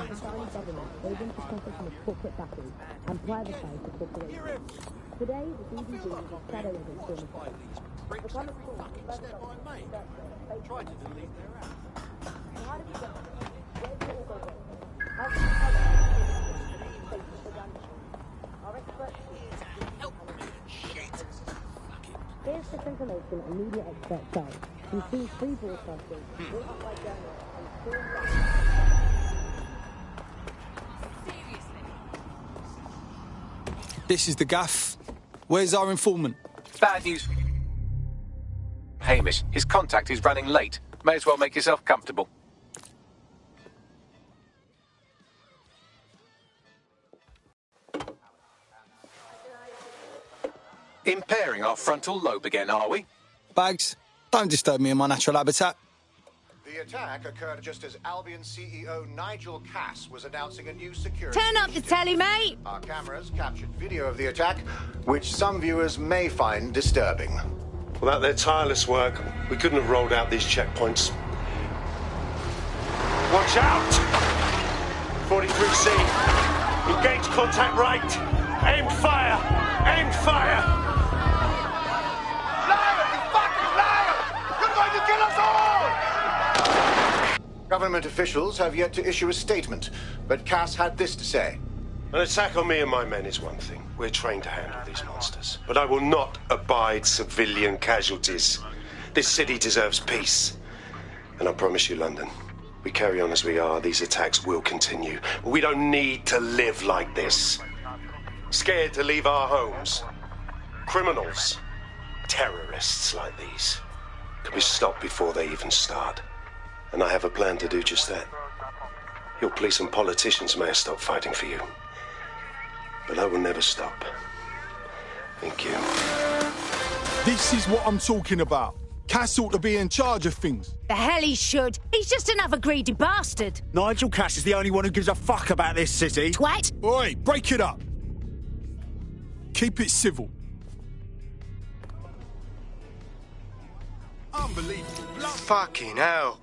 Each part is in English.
the Saudi government gave into possession of corporate backers and privatised the corporation. Today, the DBB is a shadow of its former self. It's become a tool used by the government to search Try to delete their app. How did we get there? Where did it all go wrong? How can we tell them fake propaganda? Our experts Here's disinformation and media expert Charles, who sees free broadcasters built up by journalists and torn down. This is the gaff. Where's our informant? Bad news. Hamish, his contact is running late. May as well make yourself comfortable. Impairing our frontal lobe again, are we? Bags, don't disturb me in my natural habitat. The attack occurred just as Albion CEO Nigel Cass was announcing a new security Turn up the telly, mate! Our cameras captured video of the attack, which some viewers may find disturbing. Without their tireless work, we couldn't have rolled out these checkpoints. Watch out! 43C. Engage contact right. Aim fire! Aim fire! Liar! You fucking liar! You're going to kill us all! Government officials have yet to issue a statement, but Cass had this to say. An attack on me and my men is one thing. We're trained to handle these monsters. But I will not abide civilian casualties. This city deserves peace. And I promise you, London, we carry on as we are, these attacks will continue. But we don't need to live like this. Scared to leave our homes. Criminals, terrorists like these, can be stopped before they even start. And I have a plan to do just that. Your police and politicians may have stopped fighting for you. But I will never stop. Thank you. This is what I'm talking about. Cass ought to be in charge of things. The hell he should. He's just another greedy bastard. Nigel Cass is the only one who gives a fuck about this city. Twat. Oi, break it up. Keep it civil. Unbelievable. Fucking hell.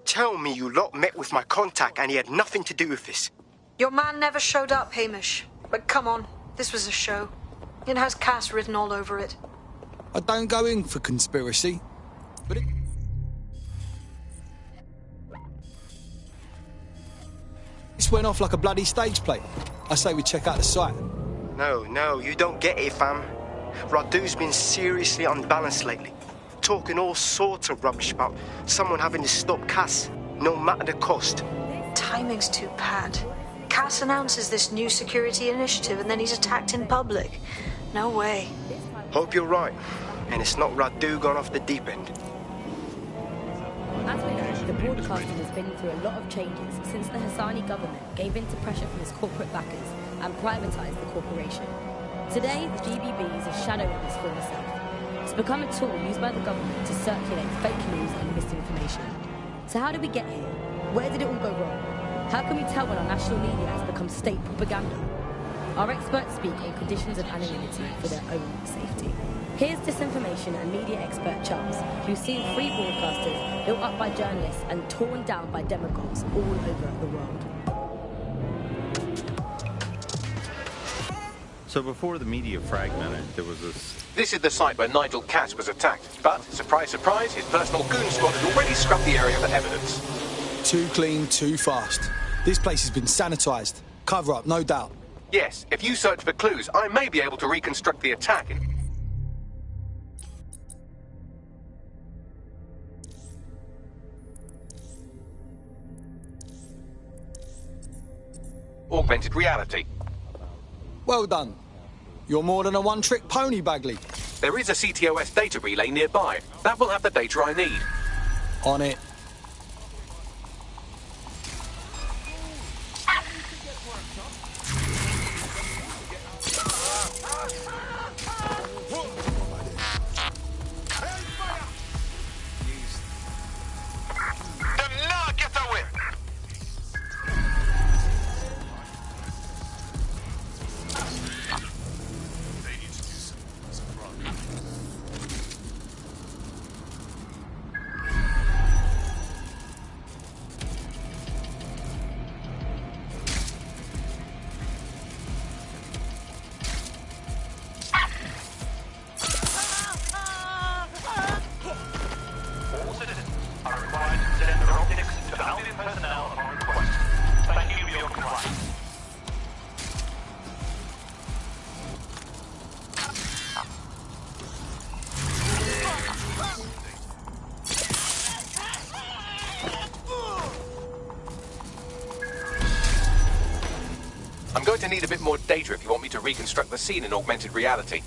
Tell me you lot met with my contact and he had nothing to do with this. Your man never showed up, Hamish. But come on, this was a show. It has Cass written all over it. I don't go in for conspiracy, but this went off like a bloody stage play. I say we check out the site. No, you don't get it, fam. Radu's been seriously unbalanced lately. Talking all sorts of rubbish about someone having to stop Cass, no matter the cost. Timing's too bad. Cass announces this new security initiative and then he's attacked in public. No way. Hope you're right. And it's not Radu gone off the deep end. As we know, the broadcasting has been through a lot of changes since the Hassani government gave in to pressure from its corporate backers and privatised the corporation. Today, the GBB is a shadow of its former self. It's become a tool used by the government to circulate fake news and misinformation. So how did we get here? Where did it all go wrong? How can we tell when our national media has become state propaganda? Our experts speak on conditions of anonymity for their own safety. Here's disinformation and media expert Charles, who's seen free broadcasters built up by journalists and torn down by demagogues all over the world. So before the media fragmented, there was this... This is the site where Nigel Cass was attacked. But, surprise, surprise, his personal goon squad has already scrubbed the area for evidence. Too clean, too fast. This place has been sanitised. Cover up, no doubt. Yes, if you search for clues, I may be able to reconstruct the attack. Augmented reality. Well done. You're more than a one-trick pony, Bagley. There is a CTOS data relay nearby. That will have the data I need. On it. I'm going to need a bit more data if you want me to reconstruct the scene in augmented reality.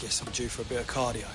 Guess I'm due for a bit of cardio.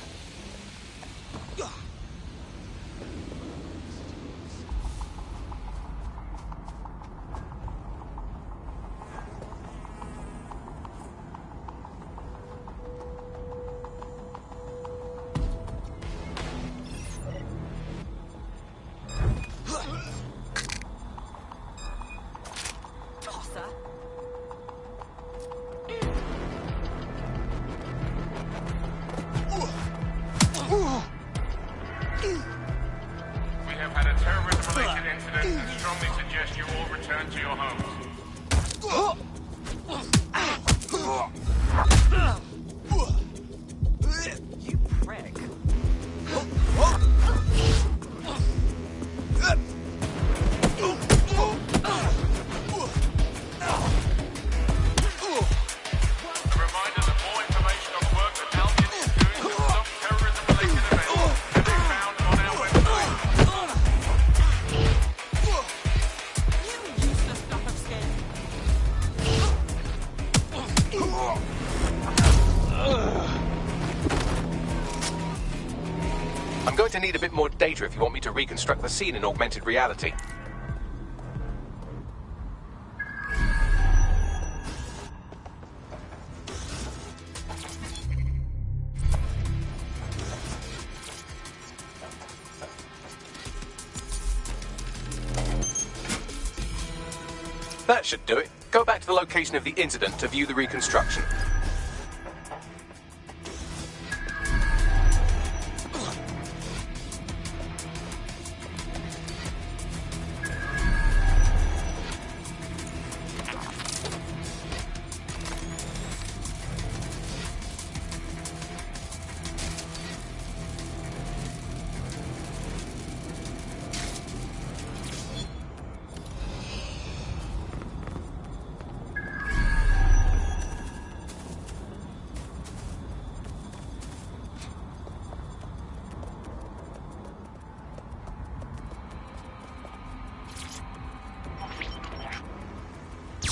We have had a terrorism-related incident and strongly suggest you all return to your homes. You prick. I'm going to need a bit more data if you want me to reconstruct the scene in augmented reality. That should do it. Go back to the location of the incident to view the reconstruction.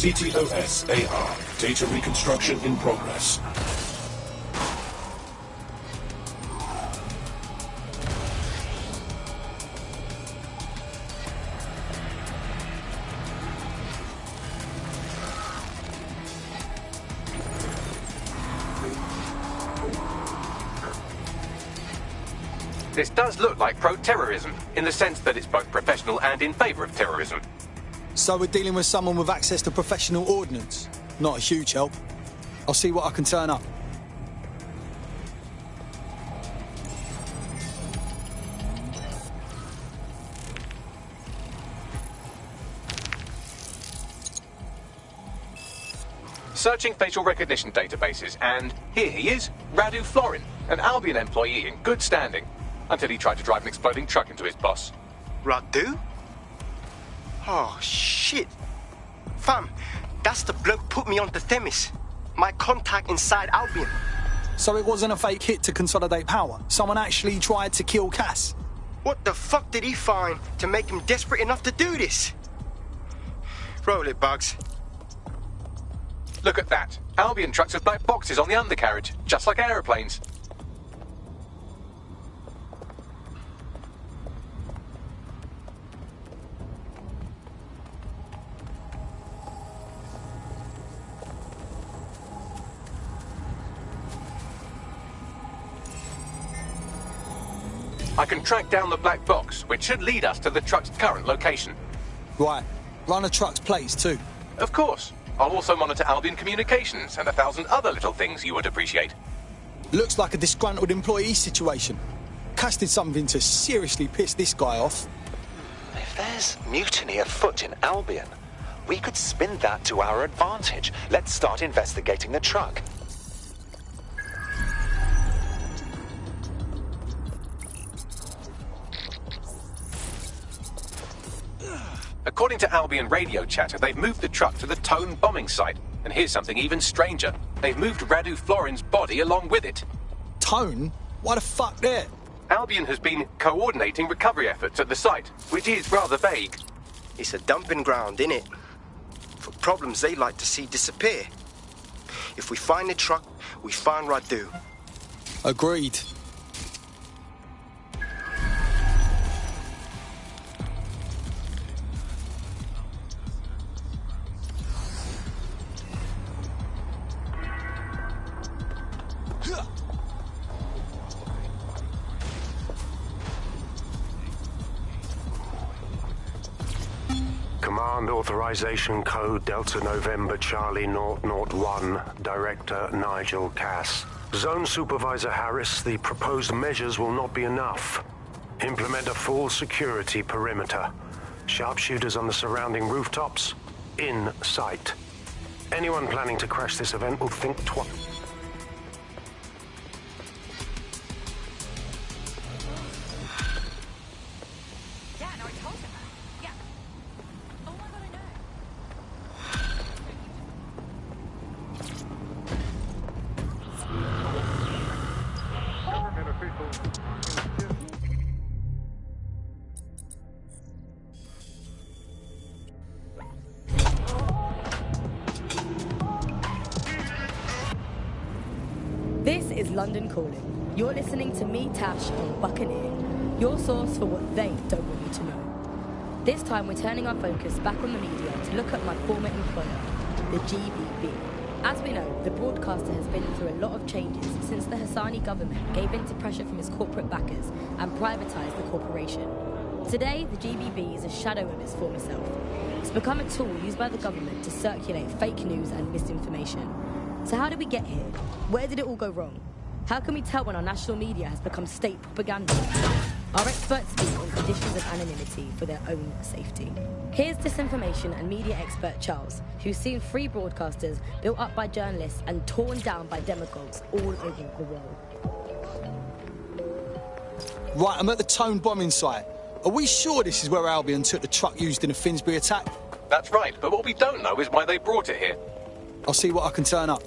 CTOS AR. Data reconstruction in progress. This does look like pro-terrorism, in the sense that it's both professional and in favour of terrorism. So we're dealing with someone with access to professional ordnance. Not a huge help. I'll see what I can turn up. searching facial recognition databases, and here he is, Radu Florin, an Albion employee in good standing, until he tried to drive an exploding truck into his boss. Radu? Oh, shit. Fam, that's the bloke put me onto Themis. My contact inside Albion. So it wasn't a fake hit to consolidate power? Someone actually tried to kill Cass? What the fuck did he find to make him desperate enough to do this? Roll it, Bugs. Look at that. Albion trucks with black boxes on the undercarriage, just like aeroplanes. I can track down the black box, which should lead us to the truck's current location. Right. Run the truck's plates, too. Of course. I'll also monitor Albion communications and 1,000 other little things you would appreciate. Looks like a disgruntled employee situation. Cass did something to seriously piss this guy off. If there's mutiny afoot in Albion, we could spin that to our advantage. Let's start investigating the truck. According to Albion radio chatter, they've moved the truck to the Tone bombing site. And here's something even stranger. They've moved Radu Florin's body along with it. Tone? Why the fuck there? Albion has been coordinating recovery efforts at the site, which is rather vague. It's a dumping ground, innit? For problems they like to see disappear. If we find the truck, we find Radu. Agreed. Command Authorization Code Delta November Charlie 001, Director Nigel Cass. Zone Supervisor Harris, the proposed measures will not be enough. Implement a full security perimeter. Sharpshooters on the surrounding rooftops, in sight. Anyone planning to crash this event will think twice. This is London Calling. You're listening to me, Tash, on Buccaneer, your source for what they don't want you to know. This time we're turning our focus back on the media to look at my former employer, the GBB. As we know, the broadcaster has been through a lot of changes since the Hassani government gave in to pressure from his corporate backers and privatised the corporation. Today, the GBB is a shadow of its former self. It's become a tool used by the government to circulate fake news and misinformation. So how did we get here? Where did it all go wrong? How can we tell when our national media has become state propaganda? Our experts speak on conditions of anonymity for their own safety. Here's disinformation and media expert Charles, who's seen free broadcasters built up by journalists and torn down by demagogues all over the world. Right, I'm at the Tone bombing site. Are we sure this is where Albion took the truck used in the Finsbury attack? That's right, but what we don't know is why they brought it here. I'll see what I can turn up.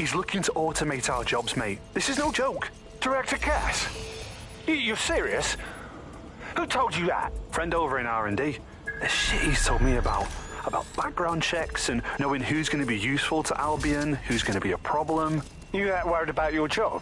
He's looking to automate our jobs, mate. This is no joke. Director Cass? You're serious? Who told you that? Friend over in R&D. The shit he's told me about background checks and knowing who's going to be useful to Albion, who's going to be a problem. You that worried about your job?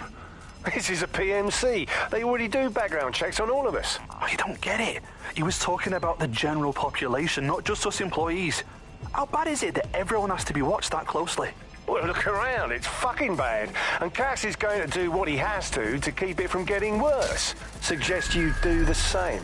This is a PMC. They already do background checks on all of us. Oh, you don't get it. He was talking about the general population, not just us employees. How bad is it that everyone has to be watched that closely? Well, look around. It's fucking bad. And Cass is going to do what he has to keep it from getting worse. Suggest you do the same.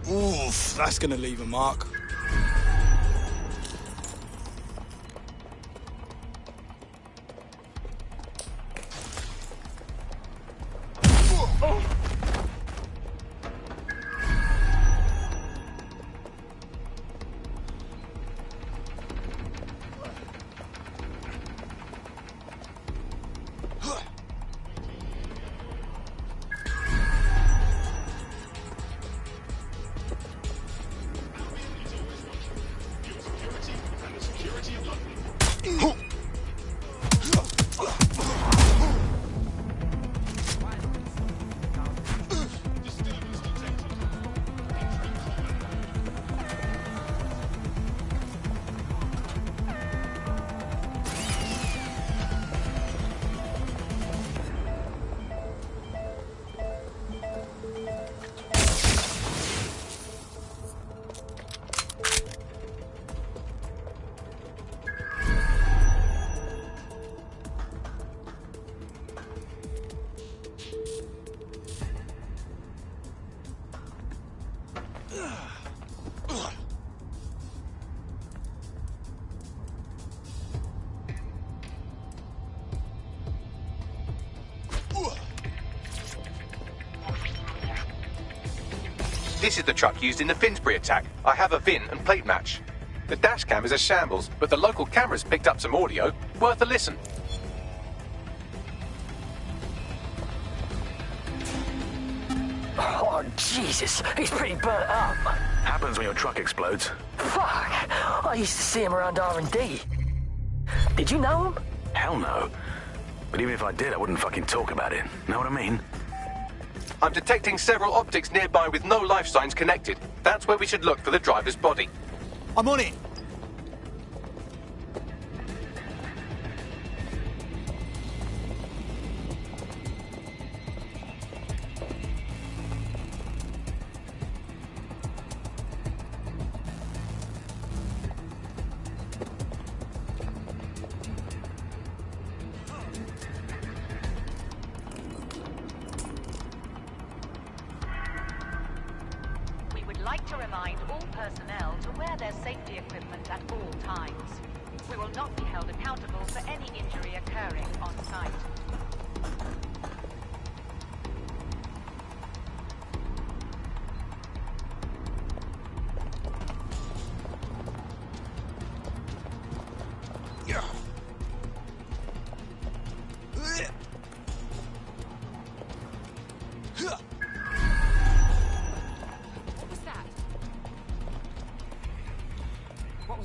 Oof, that's gonna leave a mark. This is the truck used in the Finsbury attack. I have a VIN and plate match. The dash cam is a shambles, but the local cameras picked up some audio. Worth a listen. Oh, Jesus. He's pretty burnt up. Happens when your truck explodes. Fuck. I used to see him around R&D. Did you know him? Hell no. But even if I did, I wouldn't fucking talk about it. Know what I mean? I'm detecting several optics nearby with no life signs connected. That's where we should look for the driver's body. I'm on it.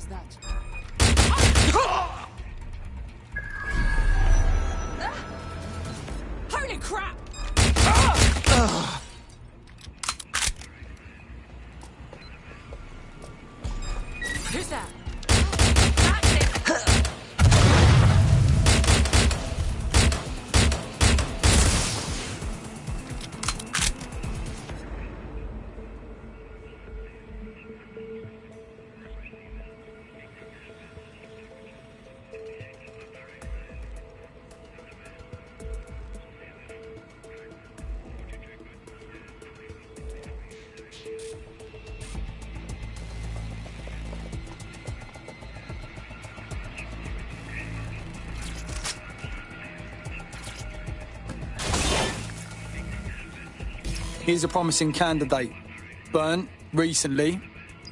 was that? Holy crap! Who's that? Here's a promising candidate. Burnt, recently.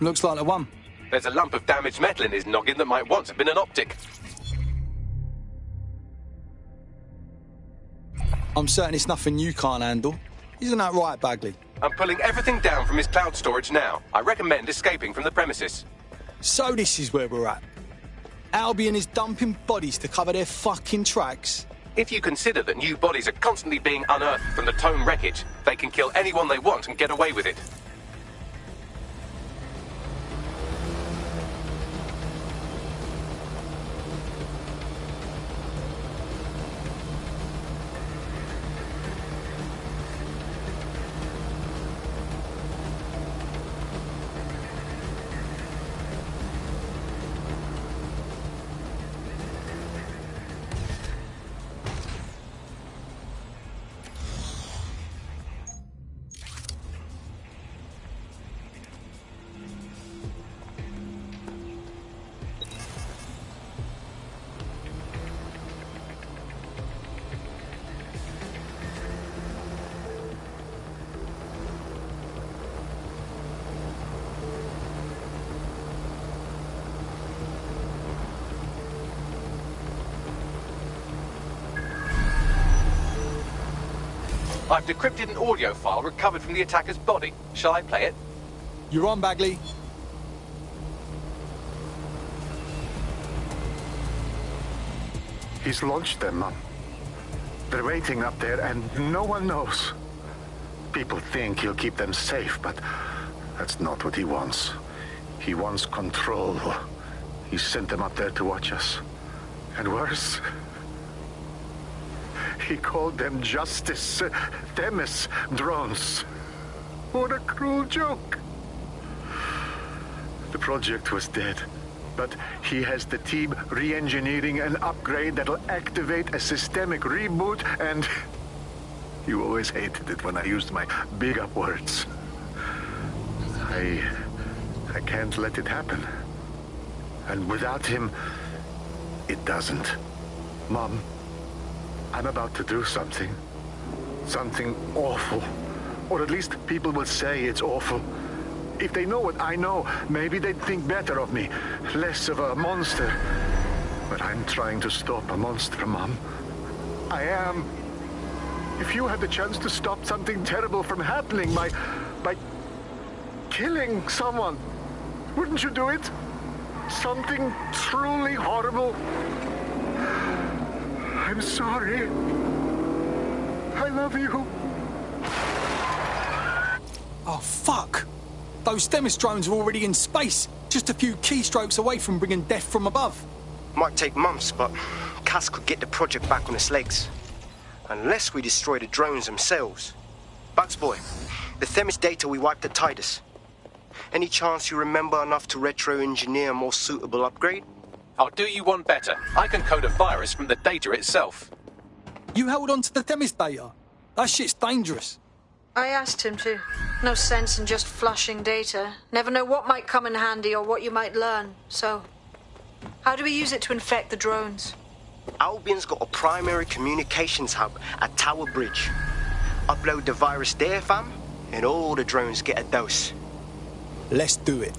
Looks like the one. There's a lump of damaged metal in his noggin that might once have been an optic. I'm certain it's nothing you can't handle. Isn't that right, Bagley? I'm pulling everything down from his cloud storage now. I recommend escaping from the premises. So this is where we're at. Albion is dumping bodies to cover their fucking tracks. If you consider that new bodies are constantly being unearthed from the Tone wreckage, they can kill anyone they want and get away with it. I've decrypted an audio file recovered from the attacker's body. Shall I play it? You're on, Bagley. He's launched them, Mum. They're waiting up there and no one knows. People think he'll keep them safe, but that's not what he wants. He wants control. He sent them up there to watch us. And worse, he called them Justice Themis drones. What a cruel joke. The project was dead, but he has the team re-engineering an upgrade that'll activate a systemic reboot, and you always hated it when I used my big up words. I can't let it happen. And without him, it doesn't. Mom, I'm about to do something. Something awful. Or at least people will say it's awful. If they know what I know, maybe they'd think better of me. Less of a monster. But I'm trying to stop a monster, Mom. I am. If you had the chance to stop something terrible from happening by killing someone, wouldn't you do it? Something truly horrible. I'm sorry. I love you. Oh, fuck. Those Themis drones are already in space. Just a few keystrokes away from bringing death from above. Might take months, but Cass could get the project back on its legs. Unless we destroy the drones themselves. Bugs Boy, the Themis data we wiped at Titus. Any chance you remember enough to retro-engineer a more suitable upgrade? I'll do you one better. I can code a virus from the data itself. You held on to the Themis data? That shit's dangerous. I asked him to. No sense in just flushing data. Never know what might come in handy or what you might learn. So, how do we use it to infect the drones? Albion's got a primary communications hub at Tower Bridge. Upload the virus there, fam, and all the drones get a dose. Let's do it.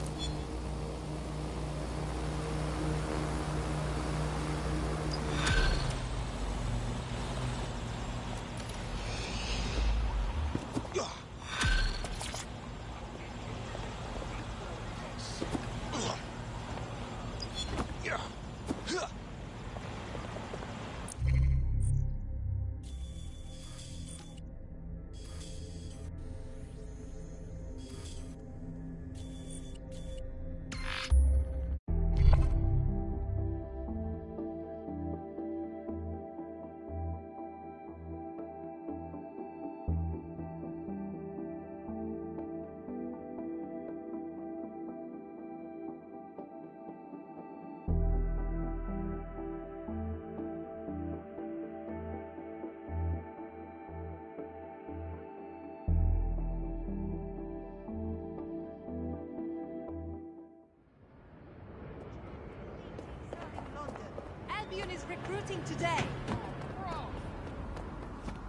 Albion is recruiting today.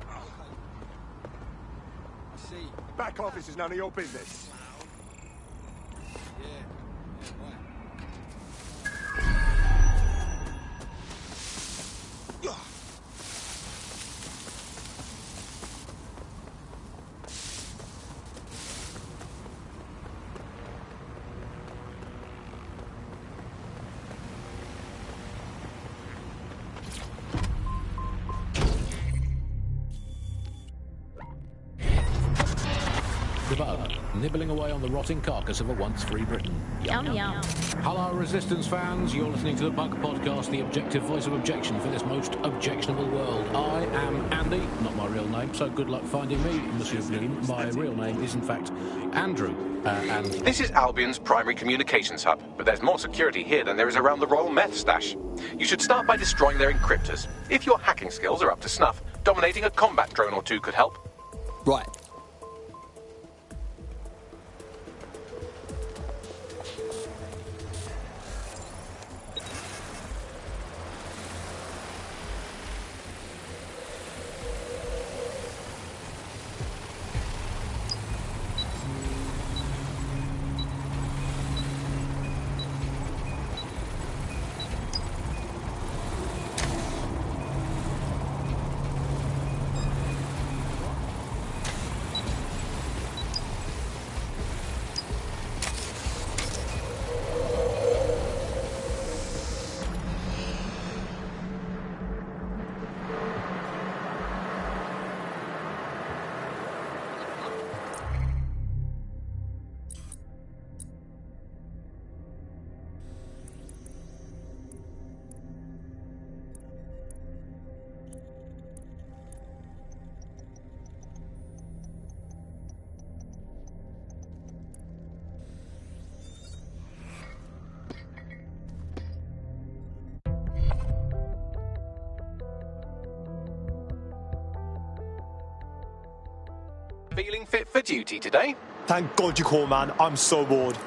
I see. Back office is none of your business. Yeah, right. The bug, nibbling away on the rotting carcass of a once free Britain. Yum, yum. Hello, Resistance fans. You're listening to the Bug Podcast, the objective voice of objection for this most objectionable world. I am Andy, not my real name, so good luck finding me, Monsieur Bloom. My real name is, in fact, Andrew. And this is Albion's primary communications hub, but there's more security here than there is around the Royal Meth Stash. You should start by destroying their encryptors. If your hacking skills are up to snuff, dominating a combat drone or two could help. Right. Feeling fit for duty today? Thank God you called, man. I'm so bored.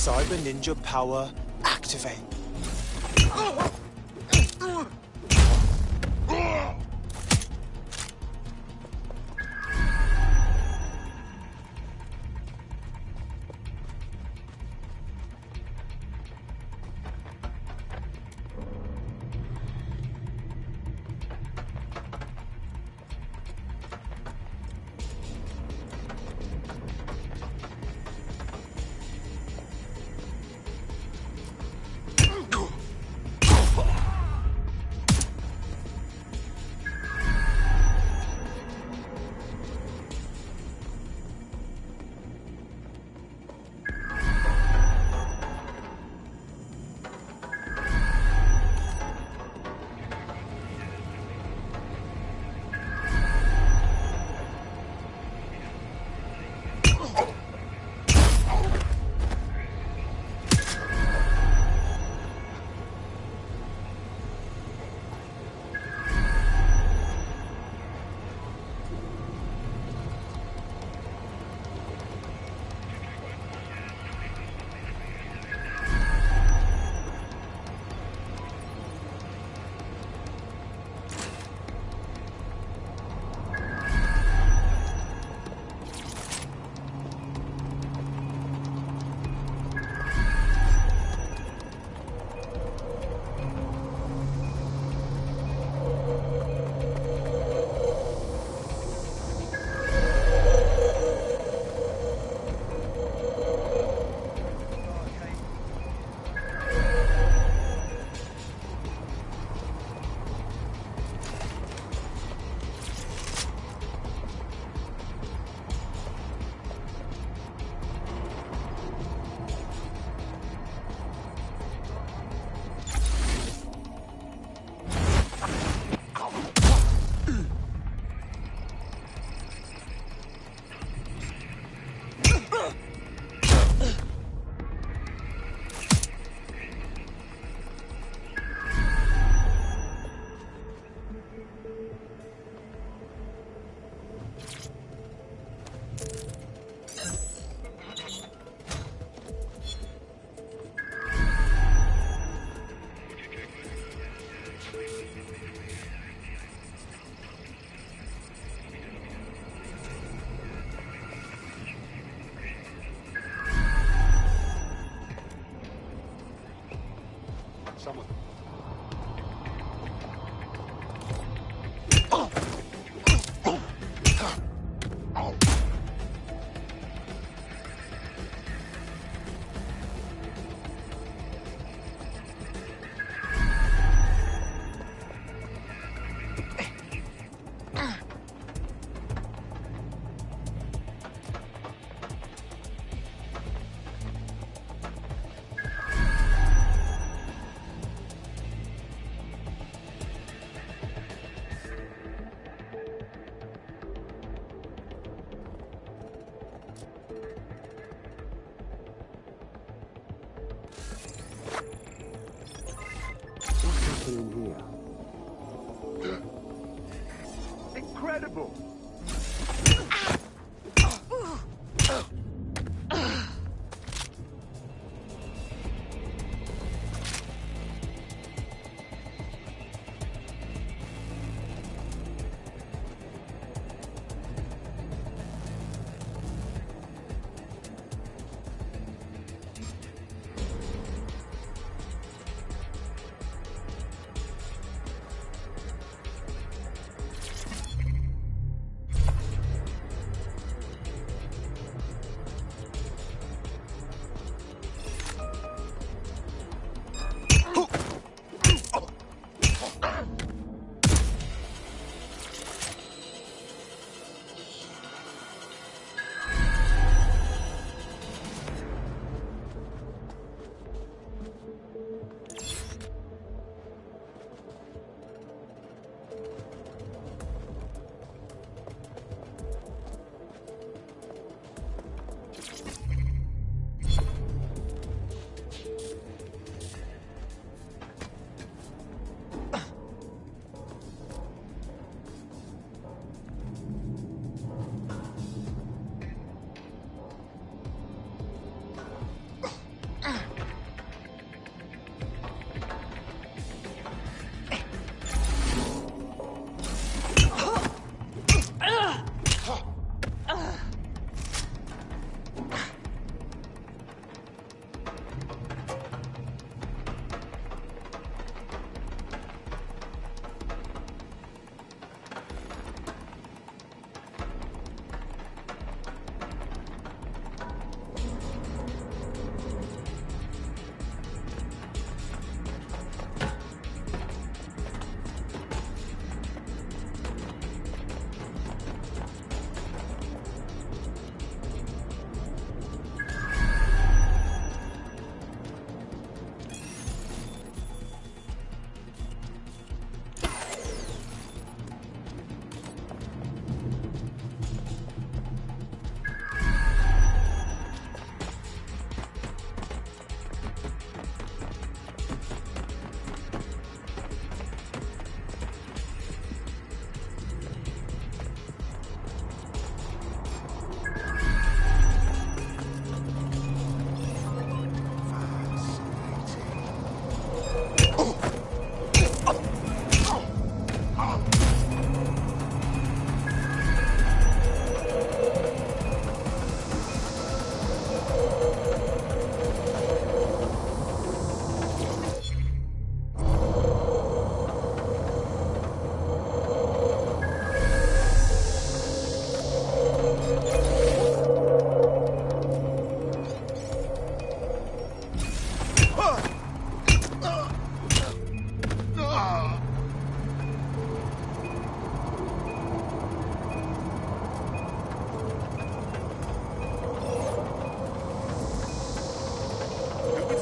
Cyber Ninja power activate. In here. Incredible!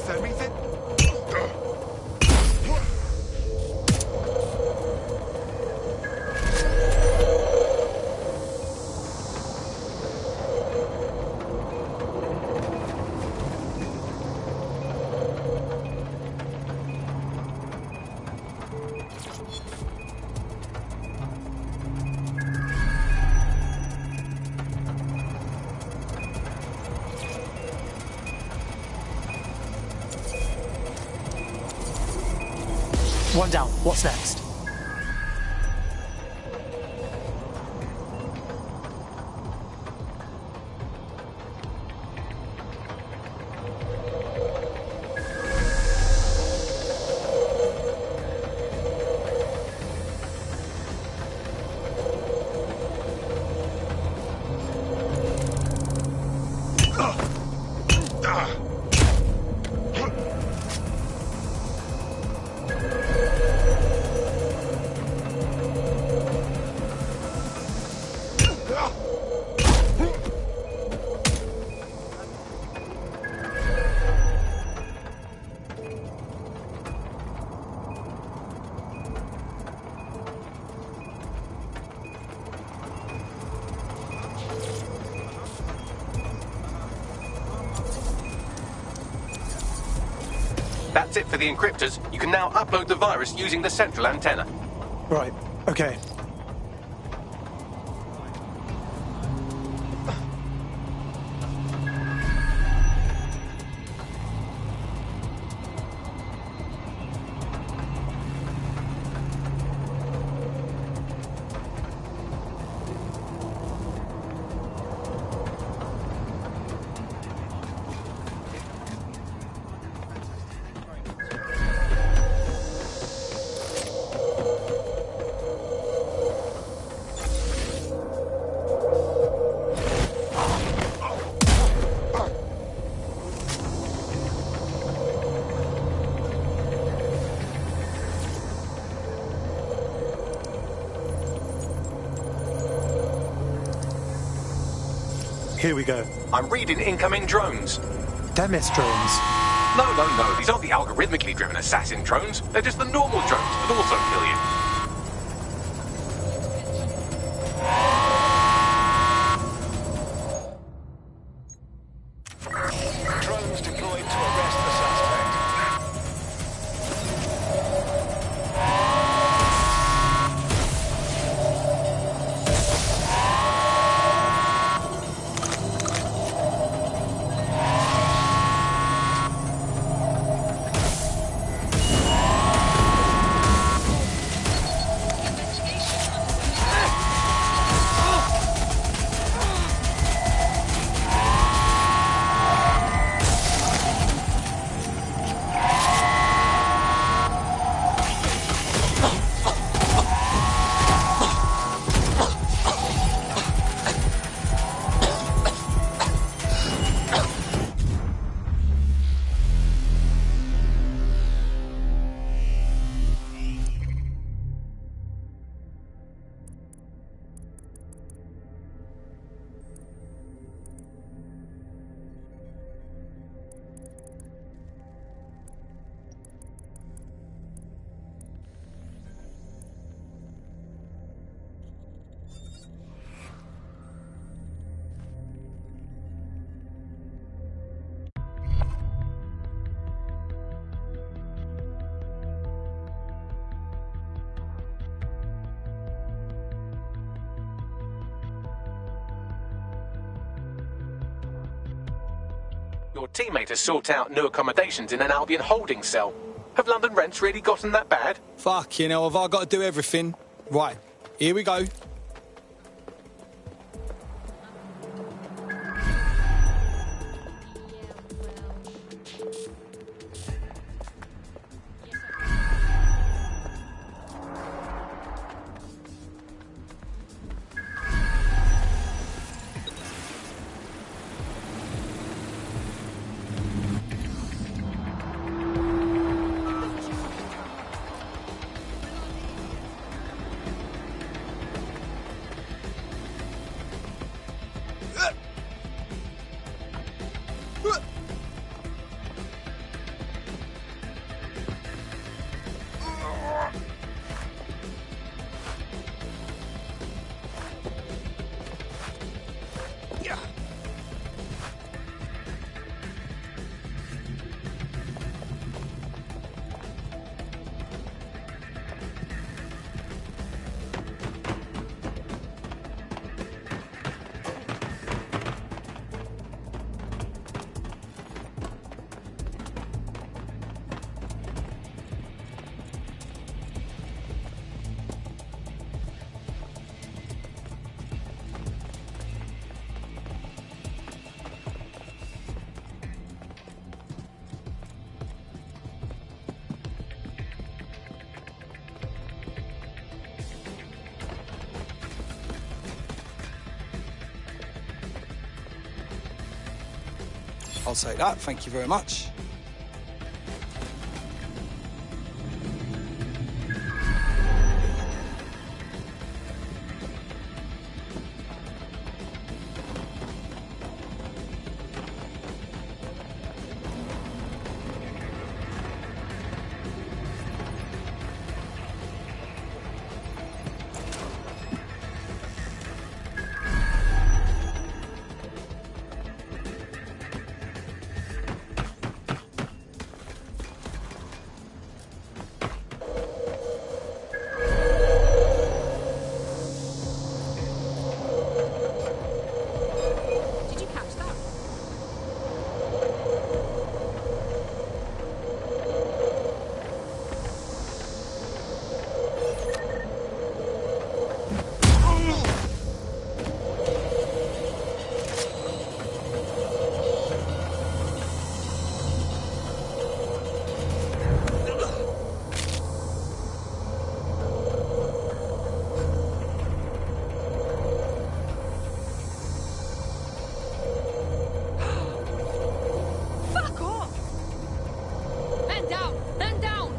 everything? One down. What's next? That's it for the encryptors. You can now upload the virus using the central antenna. Right, okay. Here we go. I'm reading incoming drones. Themis drones. No. These aren't the algorithmically driven assassin drones. They're just the normal drones that also kill you. Drones deployed to arrest the suspect. Your teammate has sought out new accommodations in an Albion holding cell. Have London rents really gotten that bad? Fuck, you know, have I got to do everything? Right, here we go. I'll take that, thank you very much. Did you catch that? Fuck off! Man down! Man down!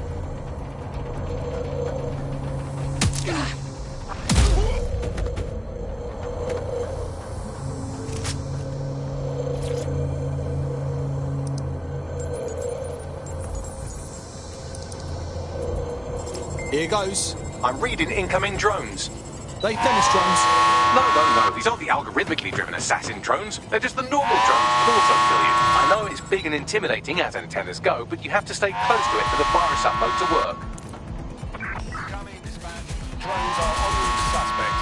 Here goes. I'm reading incoming drones. They Dennis drones. No. These aren't the algorithmically driven assassin drones. They're just the normal drones that also kill you. I know it's big and intimidating as antennas go, but you have to stay close to it for the virus upload to work. Coming, dispatch. Drones are en route suspect.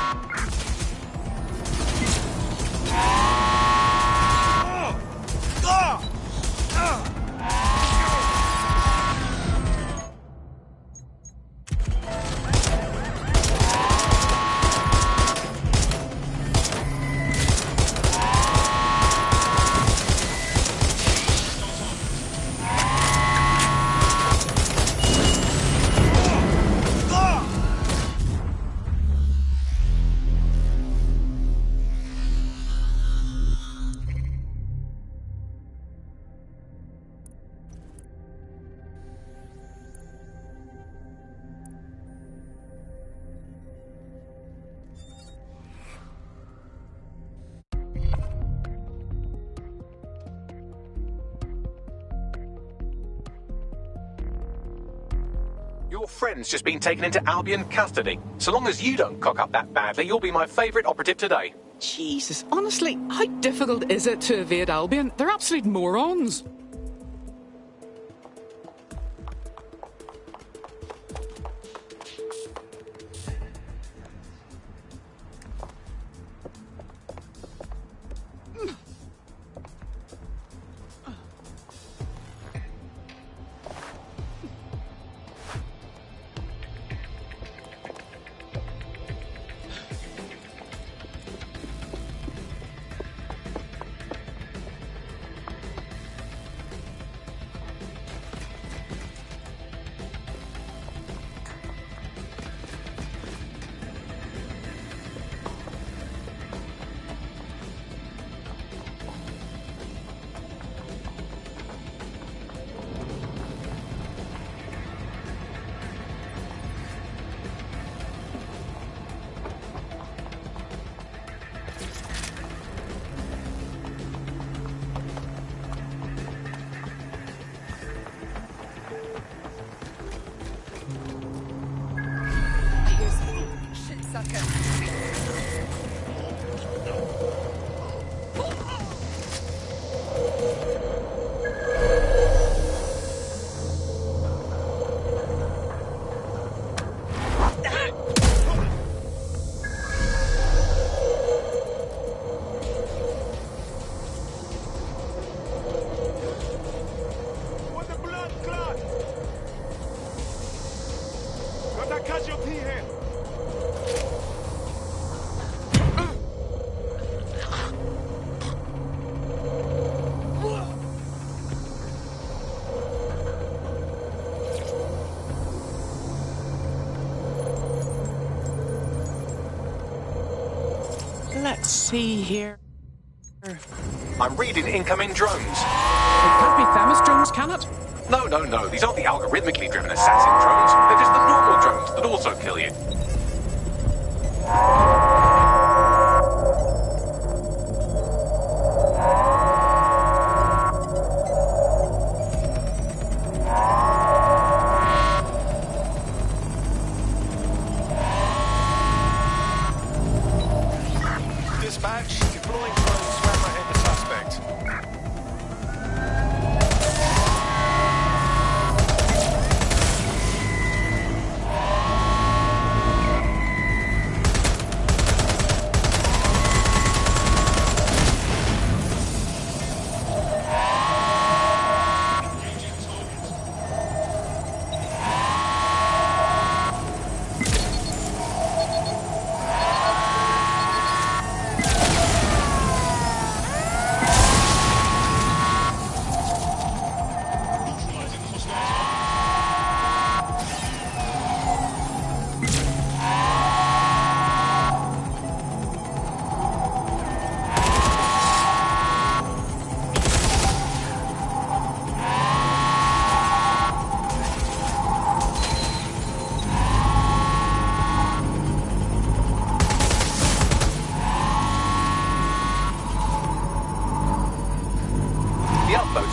Your friend's just been taken into Albion custody. So long as you don't cock up that badly, you'll be my favourite operative today. Jesus, honestly, how difficult is it to evade Albion? They're absolute morons. Let's see here. I'm reading incoming drones. It can't be Themis drones, can it? No. These aren't the algorithmically driven assassin drones. They're just the normal drones that also kill you. Dispatch, deploying drone swam ahead the suspect.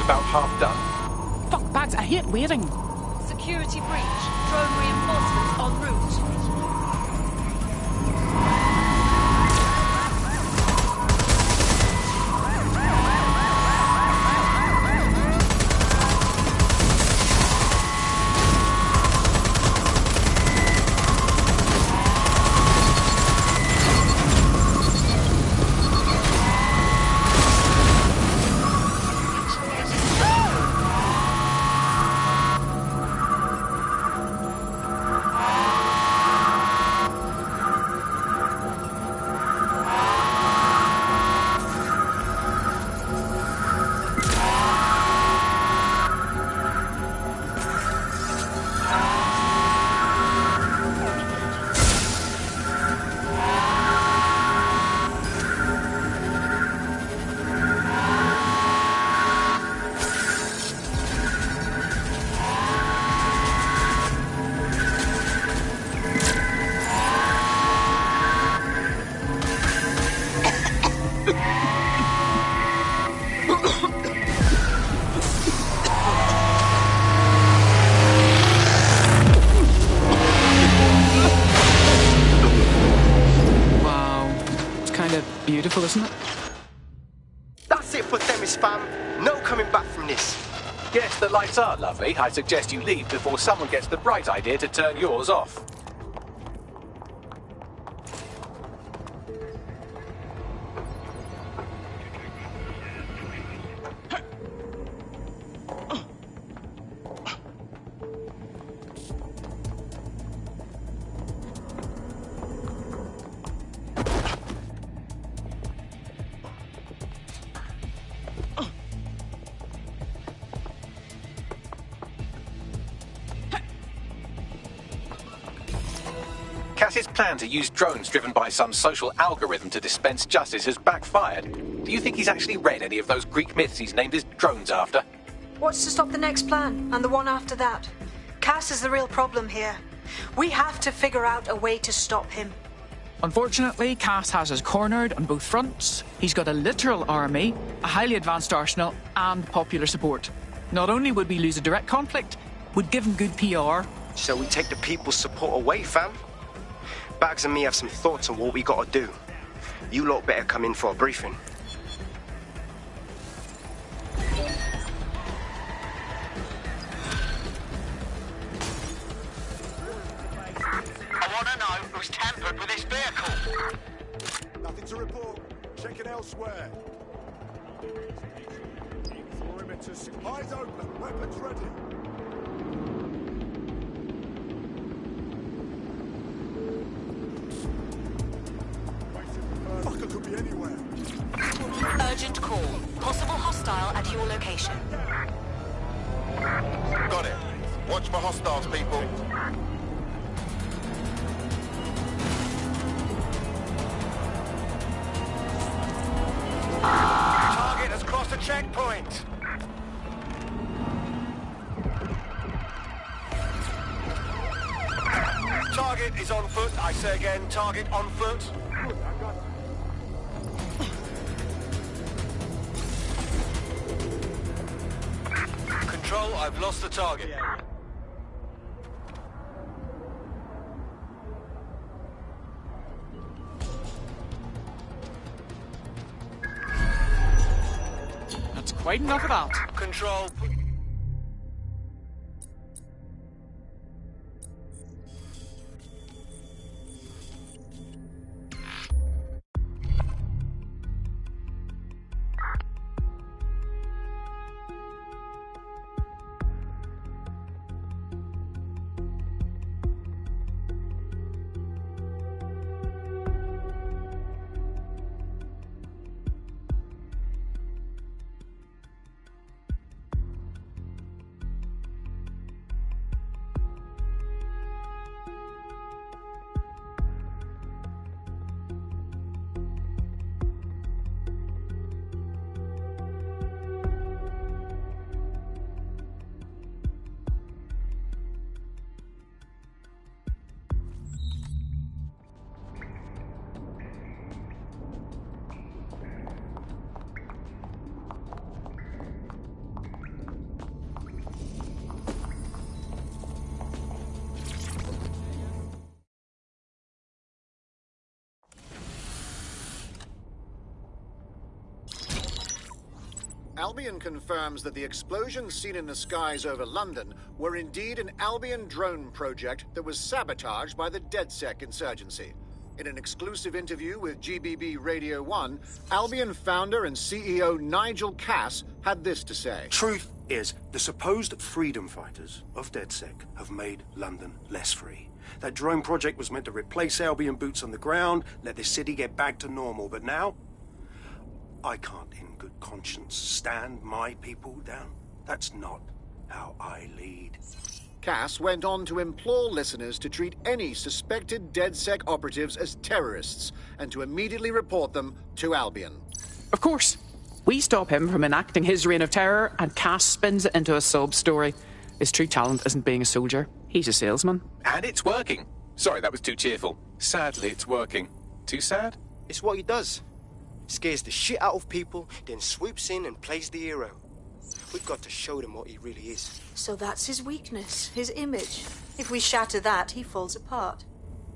About half done. Fuck, Bags, I hate waiting. Security breach. Drone reinforcements en route. Beautiful, isn't it? That's it for Themis, fam. No coming back from this. Yes, the lights are lovely. I suggest you leave before someone gets the bright idea to turn yours off. Cass's plan to use drones driven by some social algorithm to dispense justice has backfired. Do you think he's actually read any of those Greek myths he's named his drones after? What's to stop the next plan, and the one after that? Cass is the real problem here. We have to figure out a way to stop him. Unfortunately, Cass has us cornered on both fronts. He's got a literal army, a highly advanced arsenal, and popular support. Not only would we lose a direct conflict, we'd give him good PR. So we take the people's support away, fam? Bags and me have some thoughts on what we gotta do. You lot better come in for a briefing. I want to know who's tampered with this vehicle. Nothing to report. Check it elsewhere. Perimeters. Eyes open. Weapons ready. Fucker could be anywhere. Urgent call. Possible hostile at your location. Got it. Watch for hostiles, people. checkpoint. Target is on foot. I say again, target on foot. Control, I've lost the target. That's quite enough of that. Control. Albion confirms that the explosions seen in the skies over London were indeed an Albion drone project that was sabotaged by the DedSec insurgency. In an exclusive interview with GBB Radio 1, Albion founder and CEO Nigel Cass had this to say. Truth is, the supposed freedom fighters of DedSec have made London less free. That drone project was meant to replace Albion boots on the ground, let the city get back to normal, but now I can't in good conscience stand my people down. That's not how I lead. Cass went on to implore listeners to treat any suspected DedSec operatives as terrorists and to immediately report them to Albion. Of course. We stop him from enacting his reign of terror, and Cass spins it into a sob-story. His true talent isn't being a soldier. He's a salesman. And it's working. Sorry, that was too cheerful. Sadly, it's working. Too sad? It's what he does. Scares the shit out of people, then swoops in and plays the hero. We've got to show them what he really is. So that's his weakness, his image. If we shatter that, he falls apart.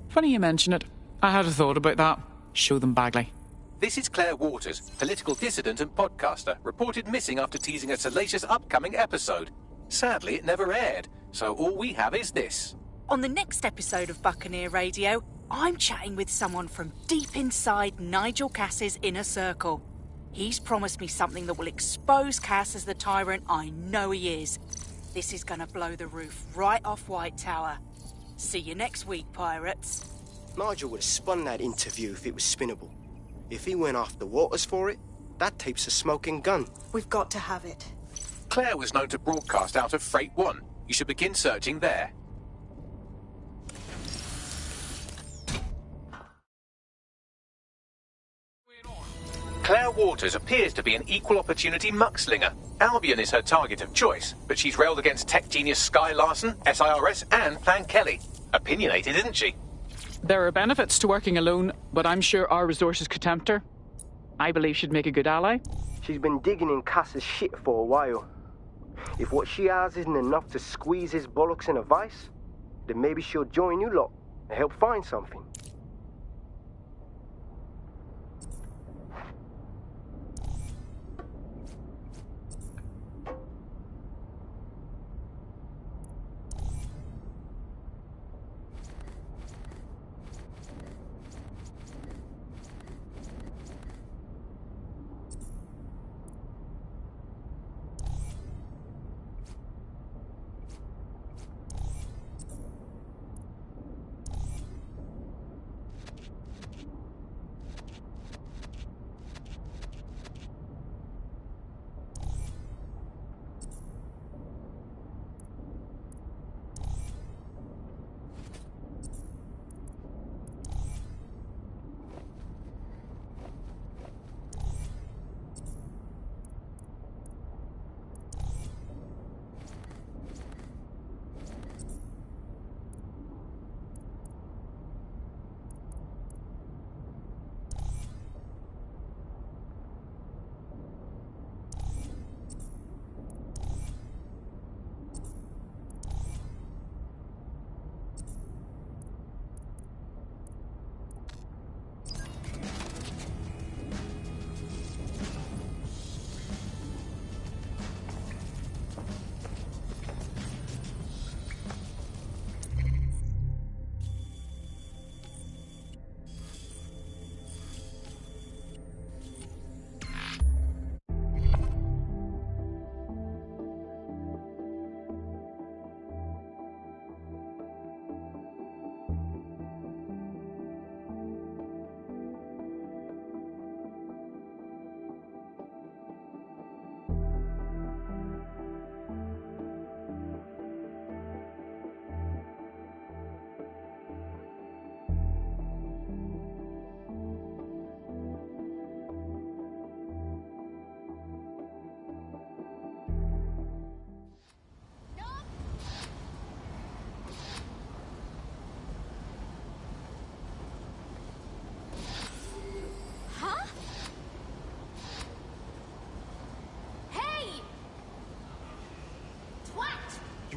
Funny you mention it. I had a thought about that. Show them Bagley. This is Claire Waters, political dissident and podcaster, reported missing after teasing a salacious upcoming episode. Sadly, it never aired, so all we have is this. On the next episode of Buccaneer Radio, I'm chatting with someone from deep inside Nigel Cass's inner circle. He's promised me something that will expose Cass as the tyrant I know he is. This is going to blow the roof right off White Tower. See you next week, pirates. Nigel would have spun that interview if it was spinnable. If he went after Waters for it, that tape's a smoking gun. We've got to have it. Claire was known to broadcast out of Freight 1. You should begin searching there. Claire Waters appears to be an equal opportunity muckslinger. Albion is her target of choice, but she's railed against tech genius Sky Larson, SIRS, and Plan Kelly. Opinionated, isn't she? There are benefits to working alone, but I'm sure our resources could tempt her. I believe she'd make a good ally. She's been digging in Cass's shit for a while. If what she has isn't enough to squeeze his bollocks in a vice, then maybe she'll join you lot and help find something.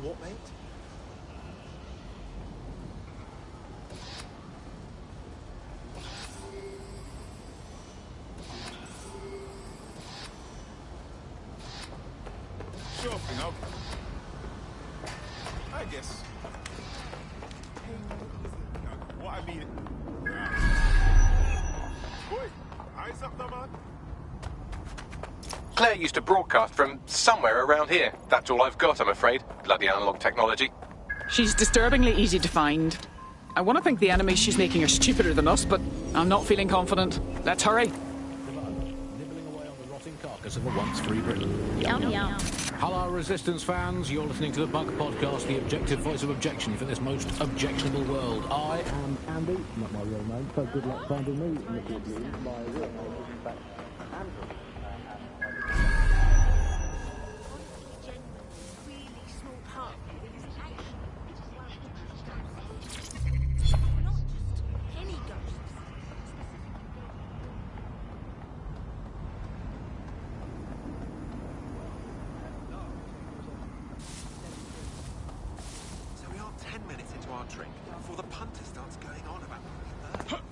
You what, mate? Sure thing, I guess. What I mean... Boy, eyes up, man. Claire used to broadcast from somewhere around here. That's all I've got, I'm afraid. Bloody analog technology. She's disturbingly easy to find. I want to think the enemies she's making are stupider than us, but I'm not feeling confident. Let's hurry. Nibbling away on the rotting carcass of a once free Britain. Yum, yum. Hello, Resistance fans. You're listening to the Buck Podcast, the objective voice of objection for this most objectionable world. I am Andy, not my real name, so good luck finding me in the video. My real name is, in fact, Andrew. Drink before the punter starts going on about murder.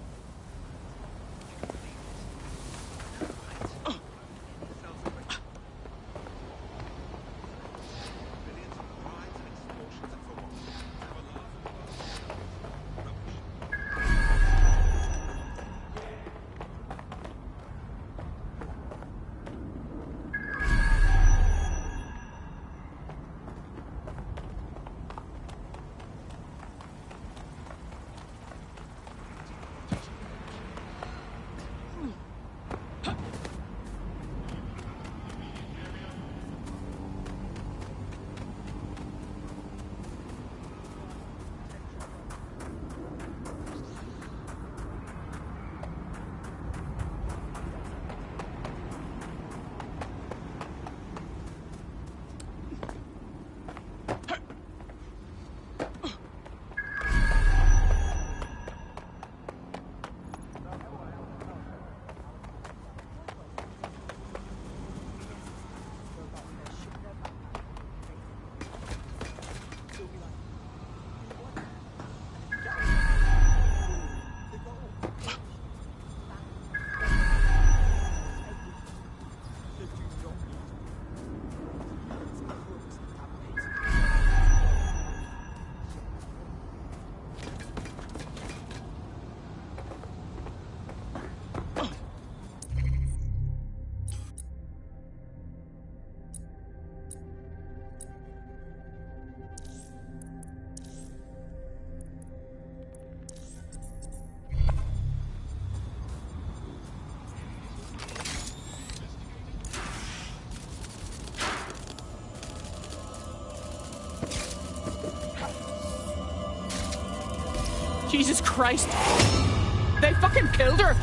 Jesus Christ. They fucking killed her.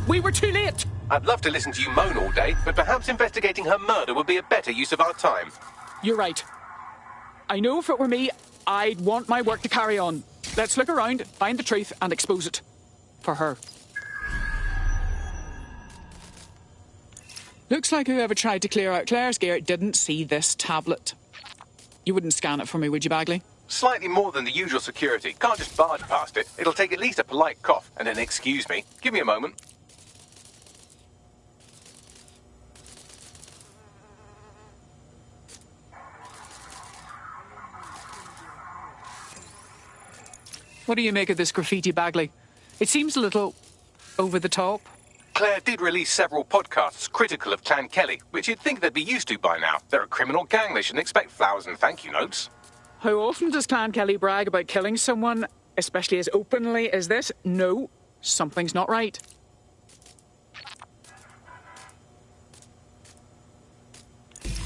We were too late. I'd love to listen to you moan all day, but perhaps investigating her murder would be a better use of our time. You're right. I know if it were me, I'd want my work to carry on. Let's look around, find the truth, and expose it. For her. Looks like whoever tried to clear out Claire's gear didn't see this tablet. You wouldn't scan it for me, would you, Bagley? Slightly more than the usual security. Can't just barge past it. It'll take at least a polite cough and an excuse me. Give me a moment. What do you make of this graffiti, Bagley? It seems a little over the top. Claire did release several podcasts critical of Clan Kelly, which you'd think they'd be used to by now. They're a criminal gang. They shouldn't expect flowers and thank you notes. How often does Clan Kelly brag about killing someone, especially as openly as this? No, something's not right.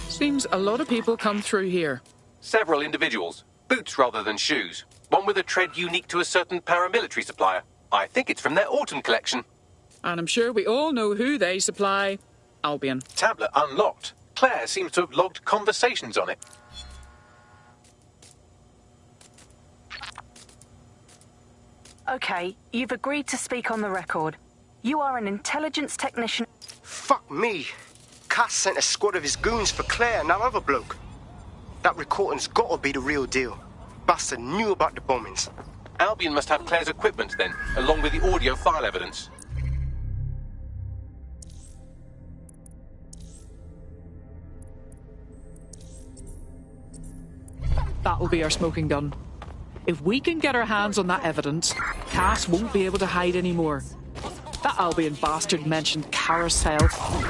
Seems a lot of people come through here. Several individuals. Boots rather than shoes. One with a tread unique to a certain paramilitary supplier. I think it's from their autumn collection. And I'm sure we all know who they supply. Albion. Tablet unlocked. Claire seems to have logged conversations on it. Okay, you've agreed to speak on the record. You are an intelligence technician. Fuck me. Cass sent a squad of his goons for Claire and that other bloke. That recording's gotta be the real deal. Buster knew about the bombings. Albion must have Claire's equipment then, along with the audio file evidence. That'll be our smoking gun. If we can get our hands on that evidence, Cass won't be able to hide anymore. That Albion bastard mentioned Carousel.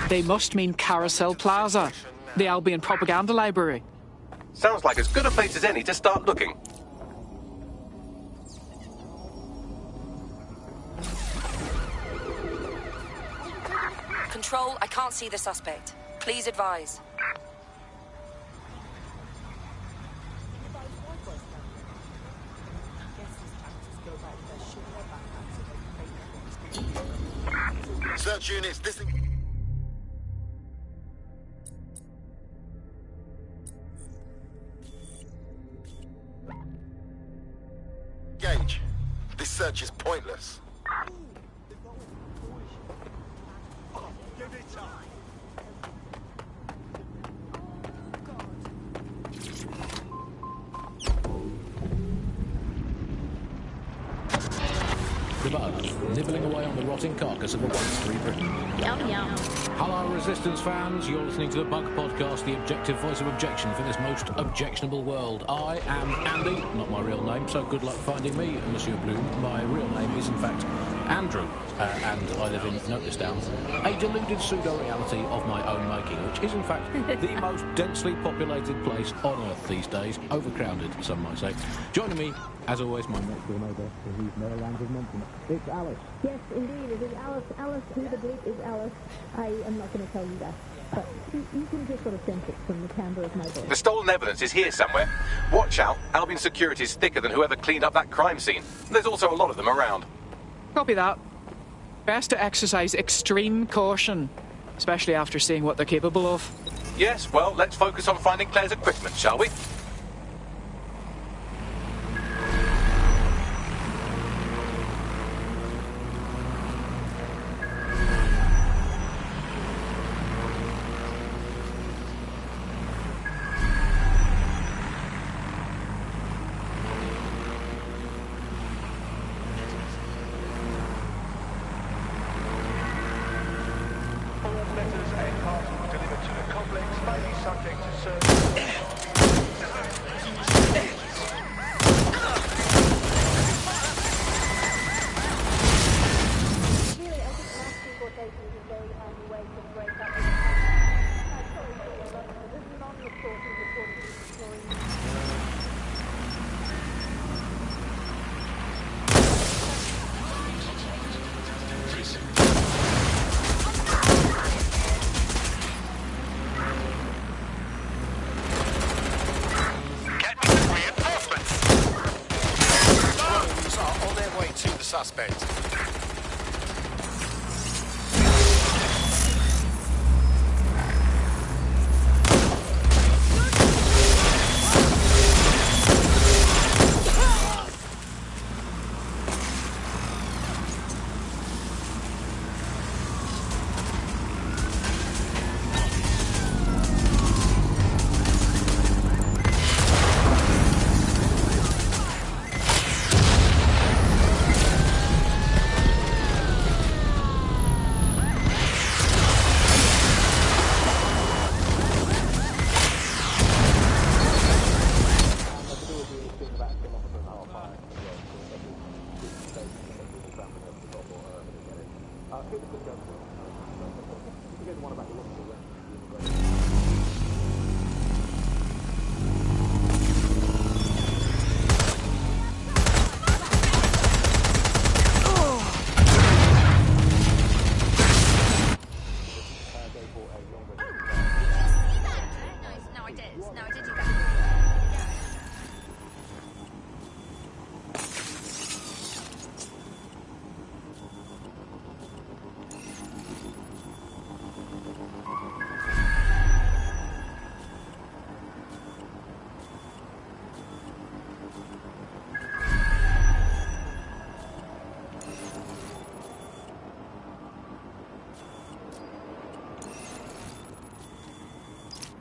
They must mean Carousel Plaza, the Albion propaganda library. Sounds like as good a place as any to start looking. Control, I can't see the suspect. Please advise. Search units, Gage, this search is pointless. The bug, nibbling away on the rotting carcass of a once-free Britain. Yum yum. Hello, Resistance fans. You're listening to the Bug Podcast, the objective voice of objection for this most objectionable world. I am Andy, not my real name, so good luck finding me, Monsieur Bloom. My real name is, in fact, Andrew, and I live in, note this down, a deluded pseudo-reality of my own making, which is, in fact, the most densely populated place on Earth these days. Overcrowded, some might say. Joining me, as always, my next door neighbour, whose Maryland has mentioned. It's Alice. Yes, indeed, it is Alice. Alice, who the bleep is Alice. I am not going to tell you that, but you can just sort of sense it from the timbre of my voice. The stolen evidence is here somewhere. Watch out, Albion security is thicker than whoever cleaned up that crime scene. There's also a lot of them around. Copy that. Best to exercise extreme caution, especially after seeing what they're capable of. Yes, well, let's focus on finding Claire's equipment, shall we? Suspect.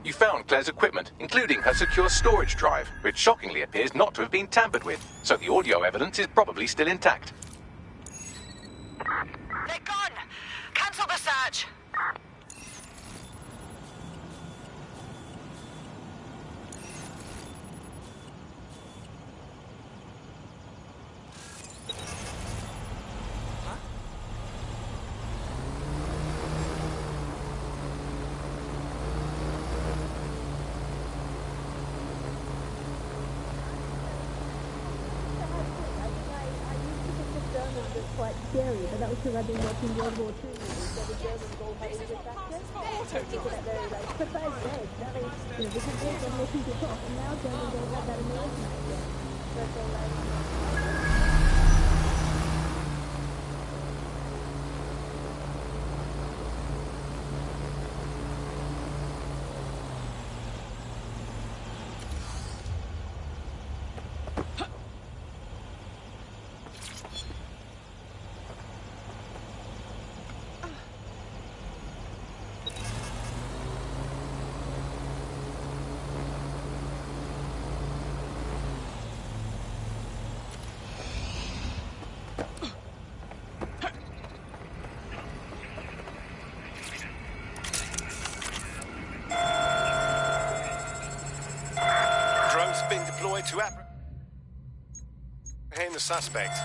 You found Claire's equipment, including her secure storage drive, which shockingly appears not to have been tampered with, so the audio evidence is probably still intact. They're gone! Cancel the search! Quite scary, but that was because I've been watching World War II movies where the Germans all had English accents. People that very like precise words. Now they, the British are making it off, and now Germans all have that American accent. So it's all like. Been deployed to apprehend the suspect.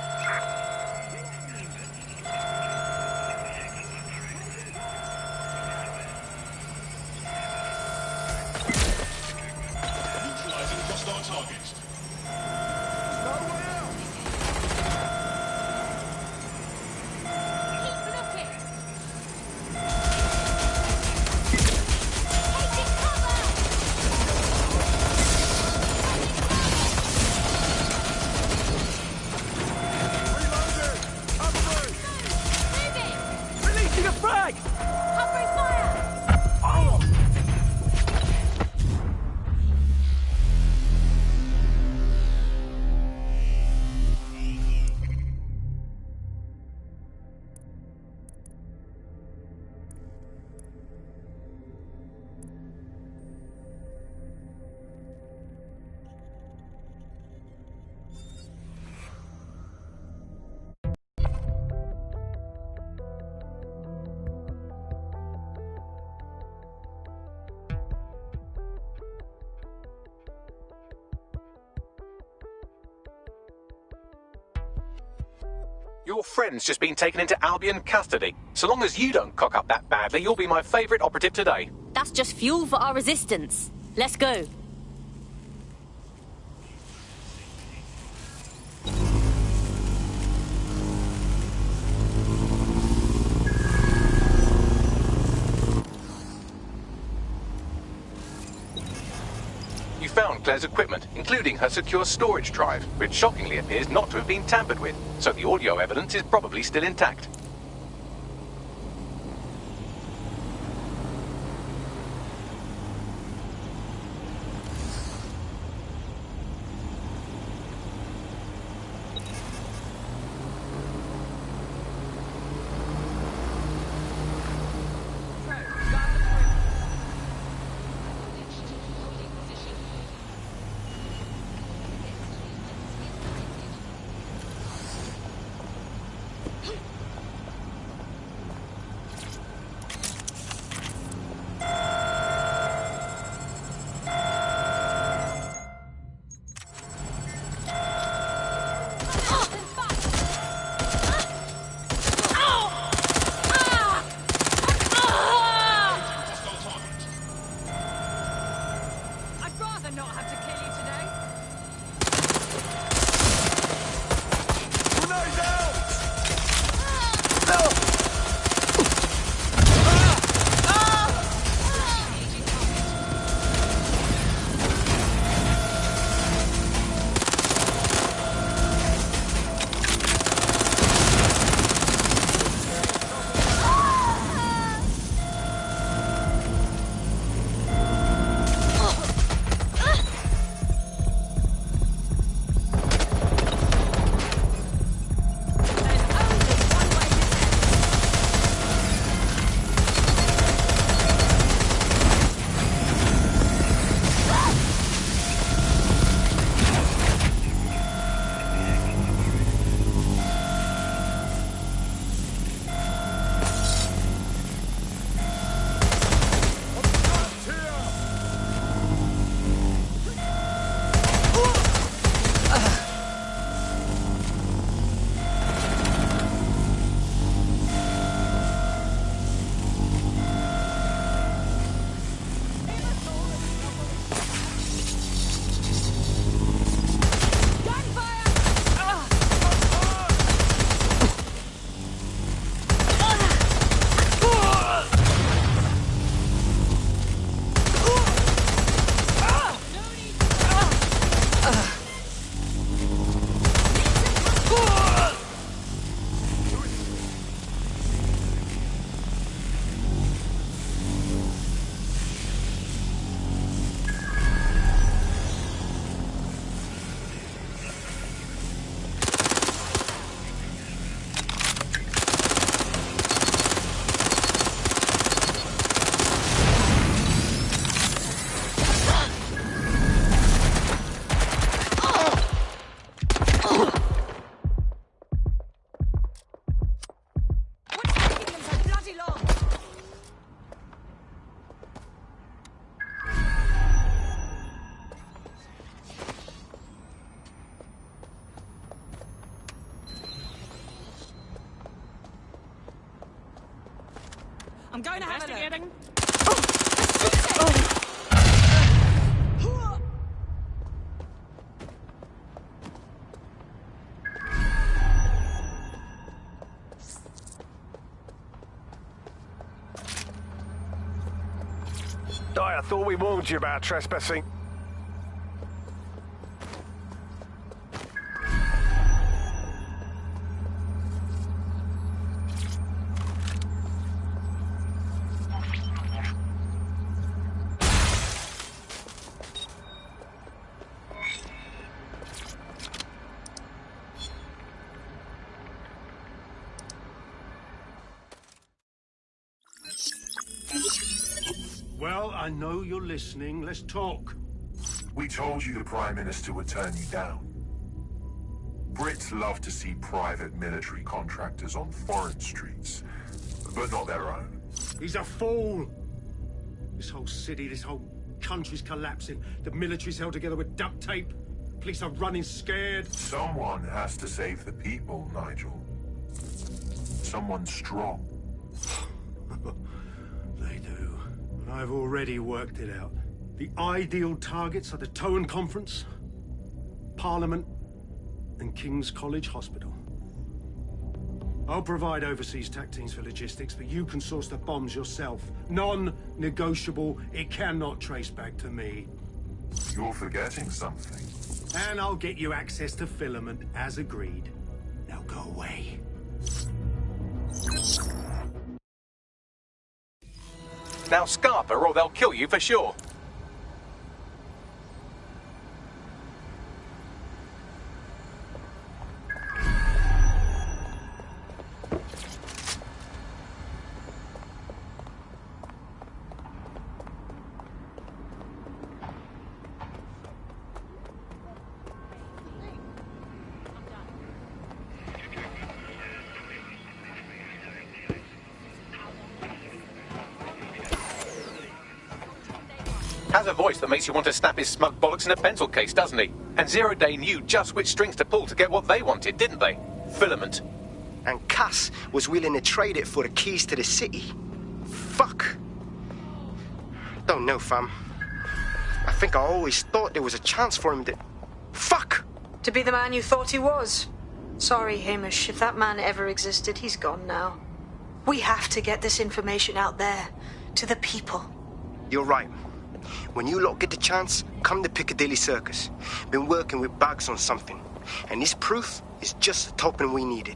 Neutralizing hostile targets. Your friend's just been taken into Albion custody. So long as you don't cock up that badly, you'll be my favourite operative today. That's just fuel for our resistance. Let's go. You found Claire's equipment, including her secure storage drive, which shockingly appears not to have been tampered with, so the audio evidence is probably still intact. I'm going to have a look. I thought we warned you about trespassing. Well, I know you're listening. Let's talk. We told you the Prime Minister would turn you down. Brits love to see private military contractors on foreign streets, but not their own. He's a fool. This whole city, this whole country's collapsing. The military's held together with duct tape. Police are running scared. Someone has to save the people, Nigel. Someone strong. They do. But I've already worked it out. The ideal targets are the Towan Conference, Parliament, and King's College Hospital. I'll provide overseas tac teams for logistics, but you can source the bombs yourself. Non-negotiable. It cannot trace back to me. You're forgetting something. And I'll get you access to filament, as agreed. Now go away. Now scarper or they'll kill you for sure. Has a voice that makes you want to snap his smug bollocks in a pencil case, doesn't he? And Zero Day knew just which strings to pull to get what they wanted, didn't they? Filament. And Cass was willing to trade it for the keys to the city. Fuck. Don't know, fam. I think I always thought there was a chance for him to... Fuck! To be the man you thought he was. Sorry, Hamish. If that man ever existed, he's gone now. We have to get this information out there, to the people. You're right. When you lot get the chance, come to Piccadilly Circus. Been working with Bags on something. And this proof is just the token we needed.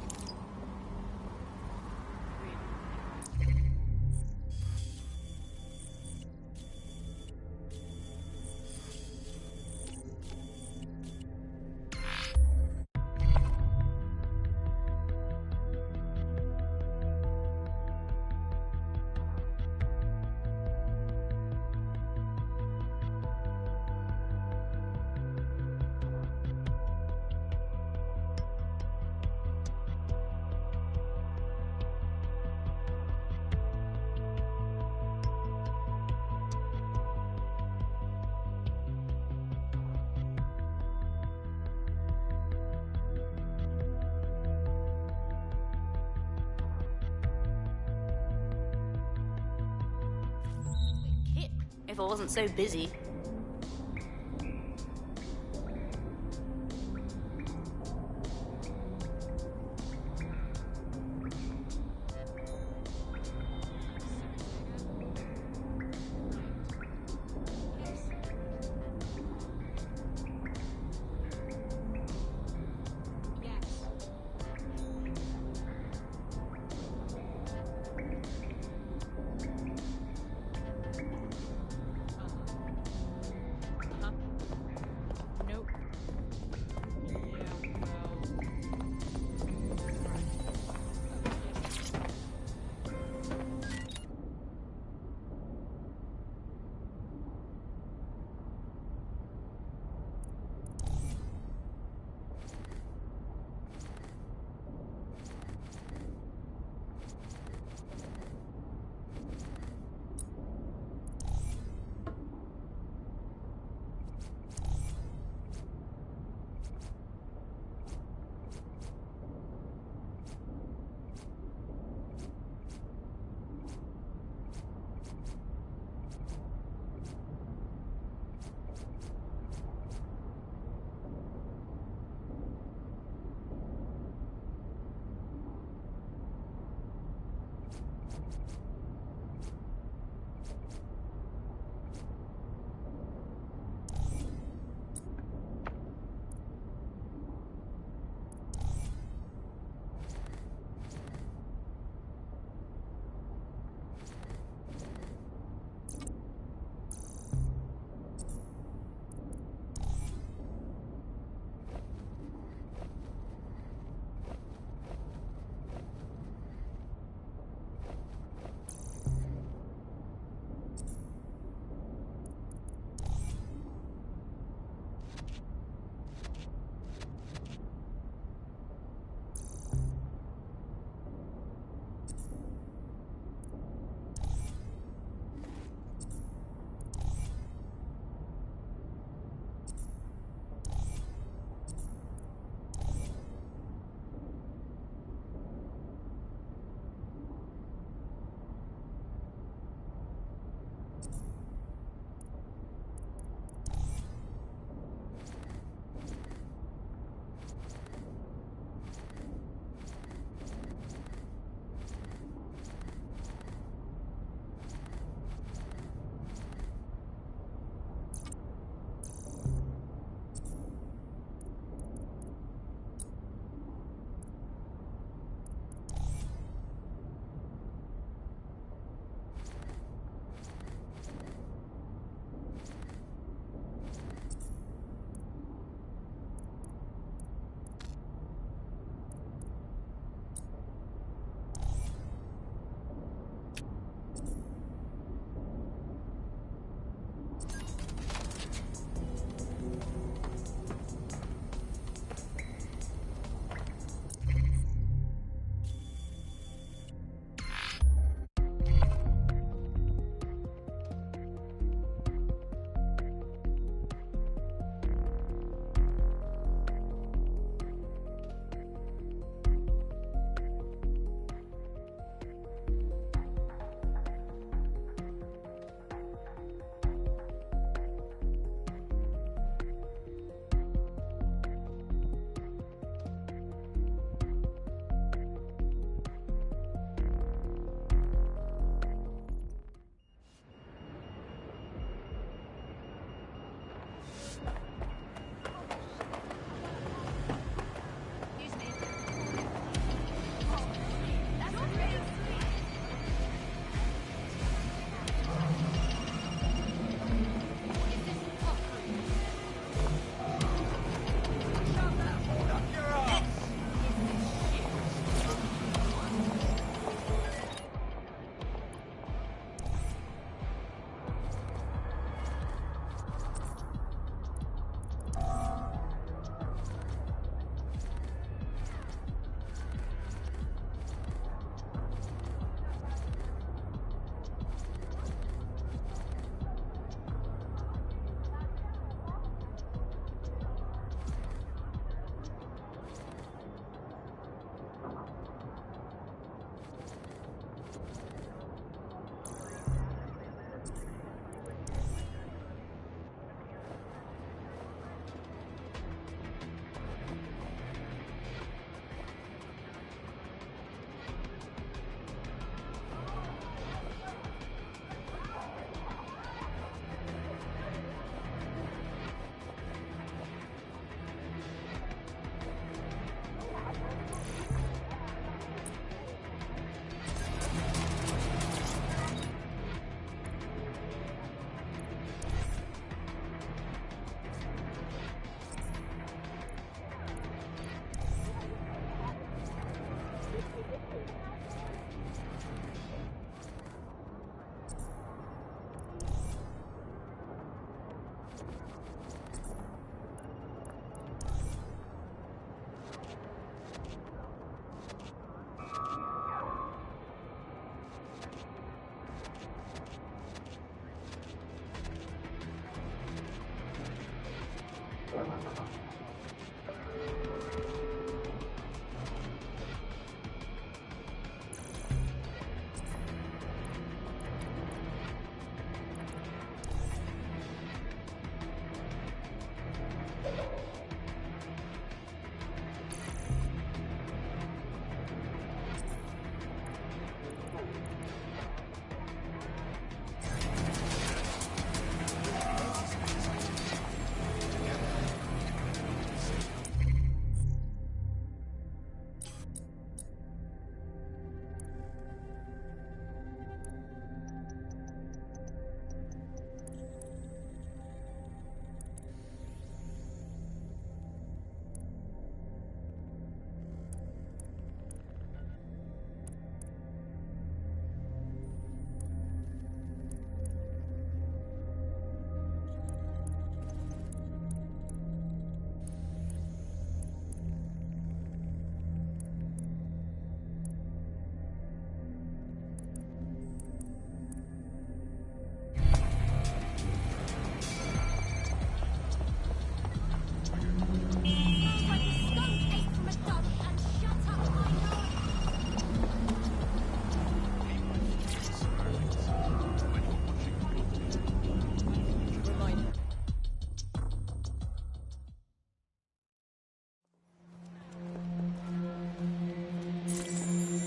If I wasn't so busy.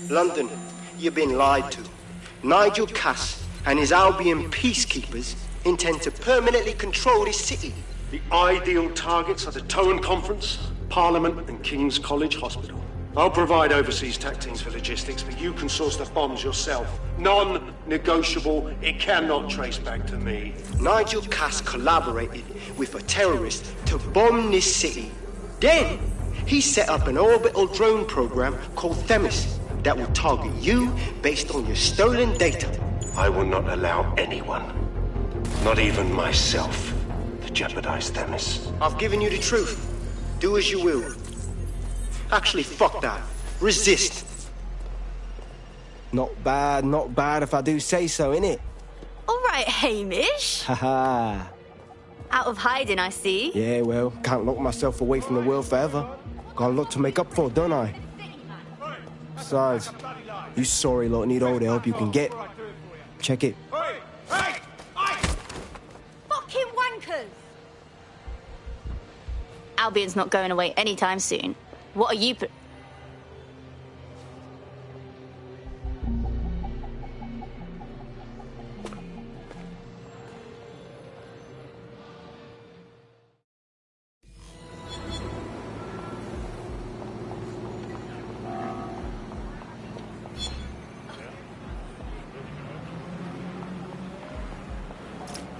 London, you've been lied to. Nigel Cass and his Albion peacekeepers intend to permanently control this city. The ideal targets are the Towan Conference, Parliament and King's College Hospital. I'll provide overseas tech teams for logistics, but you can source the bombs yourself. Non-negotiable, it cannot trace back to me. Nigel Cass collaborated with a terrorist to bomb this city. Then, he set up an orbital drone program called Themis that will target you based on your stolen data. I will not allow anyone, not even myself, to jeopardize Themis. I've given you the truth. Do as you will. Actually, fuck that. Resist. Not bad if I do say so, innit? All right, Hamish. Haha. Out of hiding, I see. Yeah, well, can't lock myself away from the world forever. Got a lot to make up for, don't I? Besides, you sorry lot need all the help you can get. Check it. Fucking wankers! Albion's not going away anytime soon. What are you...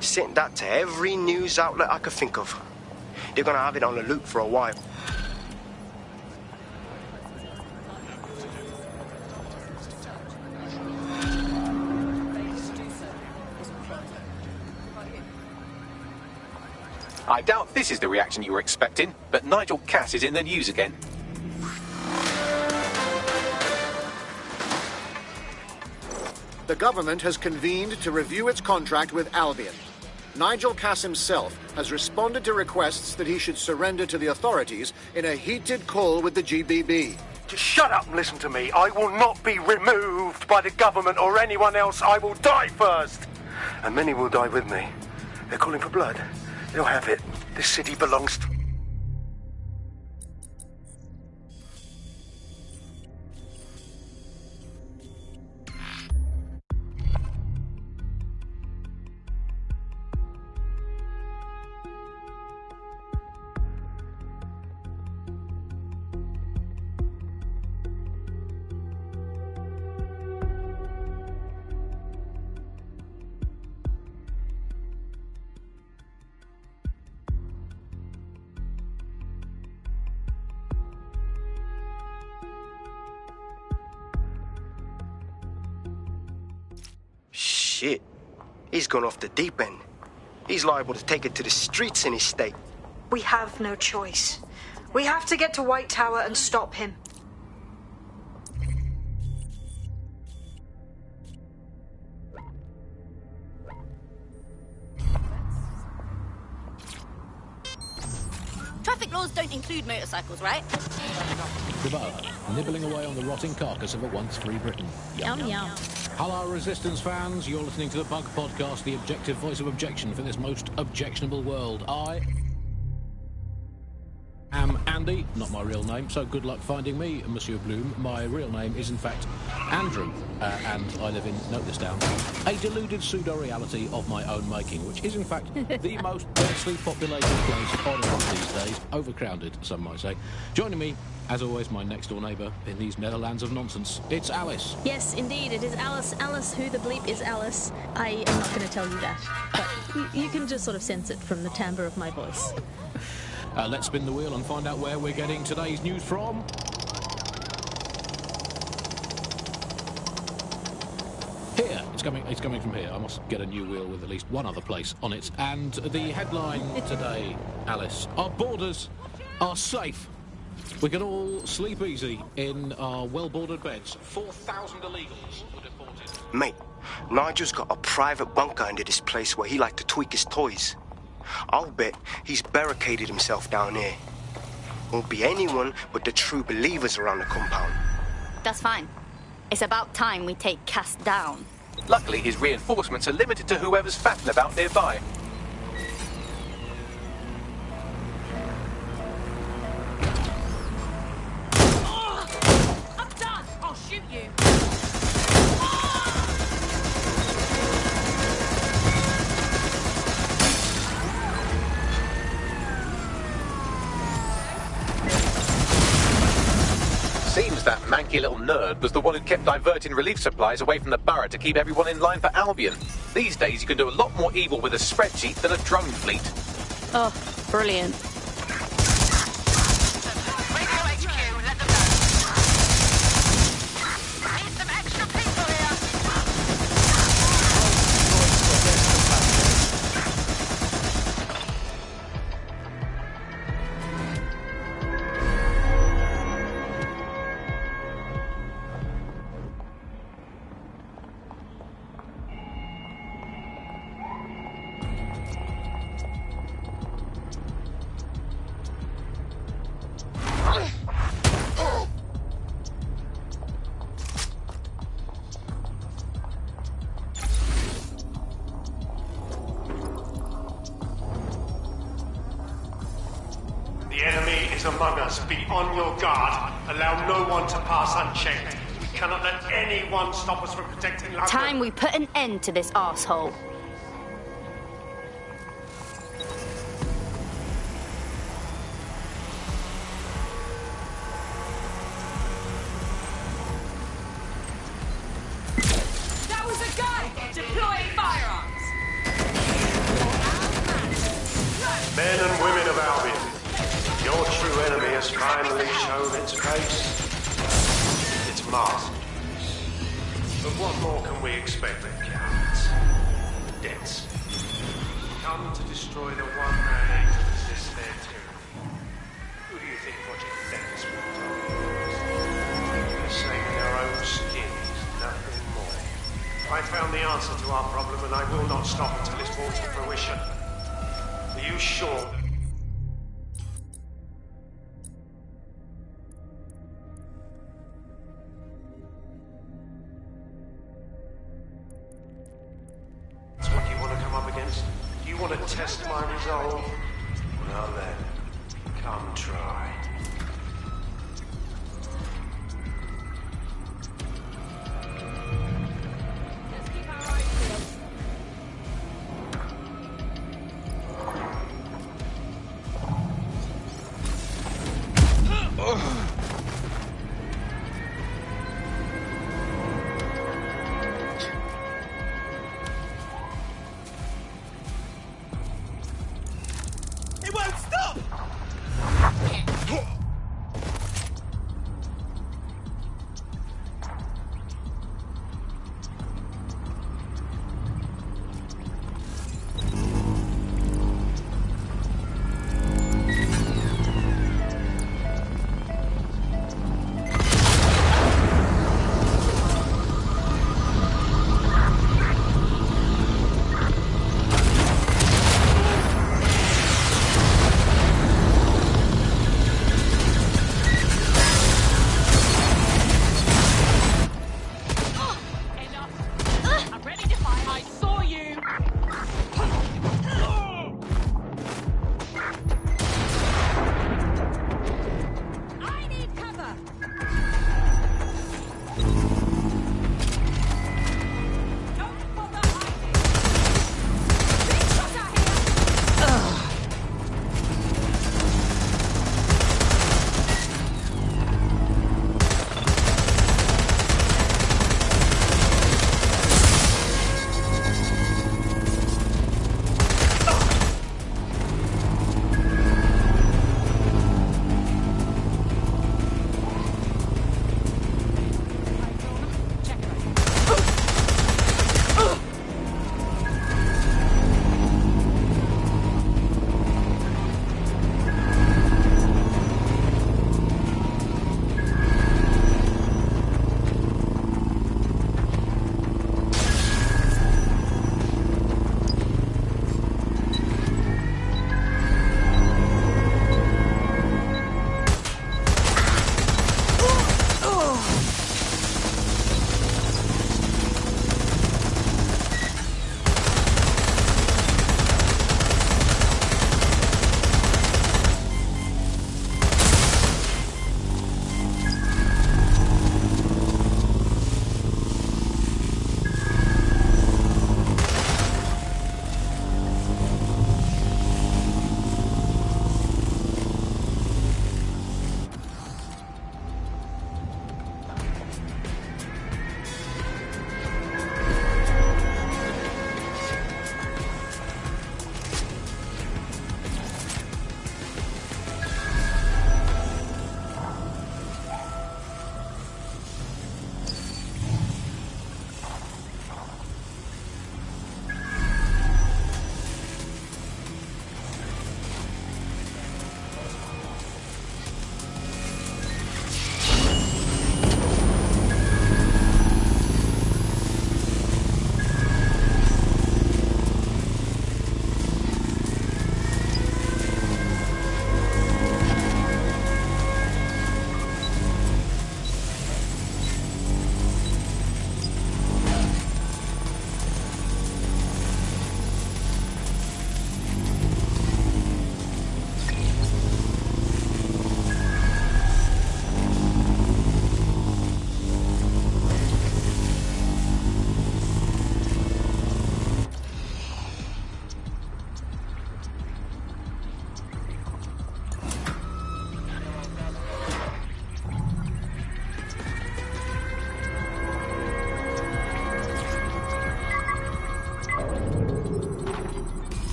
Sent that to every news outlet I could think of. They're gonna have it on the loop for a while. I doubt this is the reaction you were expecting, but Nigel Cass is in the news again. The government has convened to review its contract with Albion. Nigel Cass himself has responded to requests that he should surrender to the authorities in a heated call with the GBB. Just shut up and listen to me. I will not be removed by the government or anyone else. I will die first. And many will die with me. They're calling for blood. They'll have it. This city belongs to... Shit. He's gone off the deep end. He's liable to take it to the streets in his state. We have no choice. We have to get to White Tower and stop him. Traffic laws don't include motorcycles, right? Devour, nibbling away on the rotting carcass of a once free Britain. Yum, yum. Hello, Resistance fans. You're listening to the Bug Podcast, the objective voice of objection for this most objectionable world. I am Andy, not my real name, so good luck finding me, Monsieur Bloom. My real name is, in fact, Andrew, and I live in, note this down, a deluded pseudo-reality of my own making, which is, in fact, the most densely populated place on Earth these days, overcrowded, some might say. Joining me, as always, my next-door neighbour in these Netherlands of nonsense, it's Alice. Yes, indeed, it is Alice. Alice, who the bleep is Alice? I am not going to tell you that, but you can just sort of sense it from the timbre of my voice. Let's spin the wheel and find out where we're getting today's news from. Here, it's coming from here. I must get a new wheel with at least one other place on it. And the headline today, Alice, our borders are safe. We can all sleep easy in our well-bordered beds. 4,000 illegals were deported. Mate, Nigel's got a private bunker under this place where he liked to tweak his toys. I'll bet he's barricaded himself down here. Won't be anyone but the true believers around the compound. That's fine. It's about time we take Cass down. Luckily, his reinforcements are limited to whoever's fatting about nearby. I'm done! I'll shoot you! lanky little nerd was the one who kept diverting relief supplies away from the borough to keep everyone in line for Albion. These days, you can do a lot more evil with a spreadsheet than a drone fleet. Oh, brilliant. The enemy is among us. Be on your guard. Allow no one to pass unchecked. We cannot let anyone stop us from protecting London. Time we put an end to this arsehole. That was a guy deploying firearms. Men and women of Albion, your true enemy has finally shown its face. Its mask. But what more can we expect of cowards? Debts. Come to destroy the one man aim to resist their tyranny. Who do you think Project Themis will target? They're saving their own skins, nothing more. I found the answer to our problem, and I will not stop until it's brought to fruition. Are you sure? That's what you want to come up against? Do you want to test my resolve? Well then, come try. It won't stop!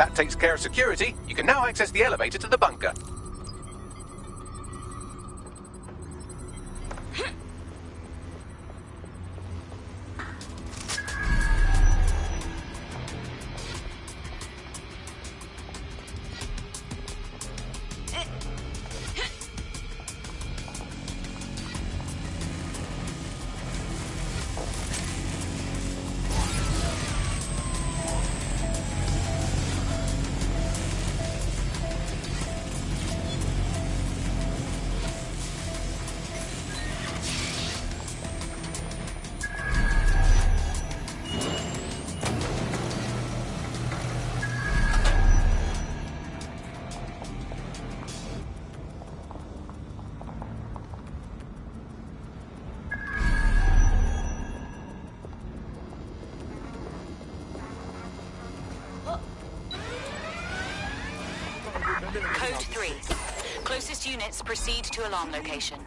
That takes care of security. You can now access the elevator to the bunker. Code 3. Closest units proceed to alarm location.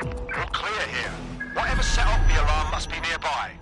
You're clear here. Whatever set off the alarm must be nearby.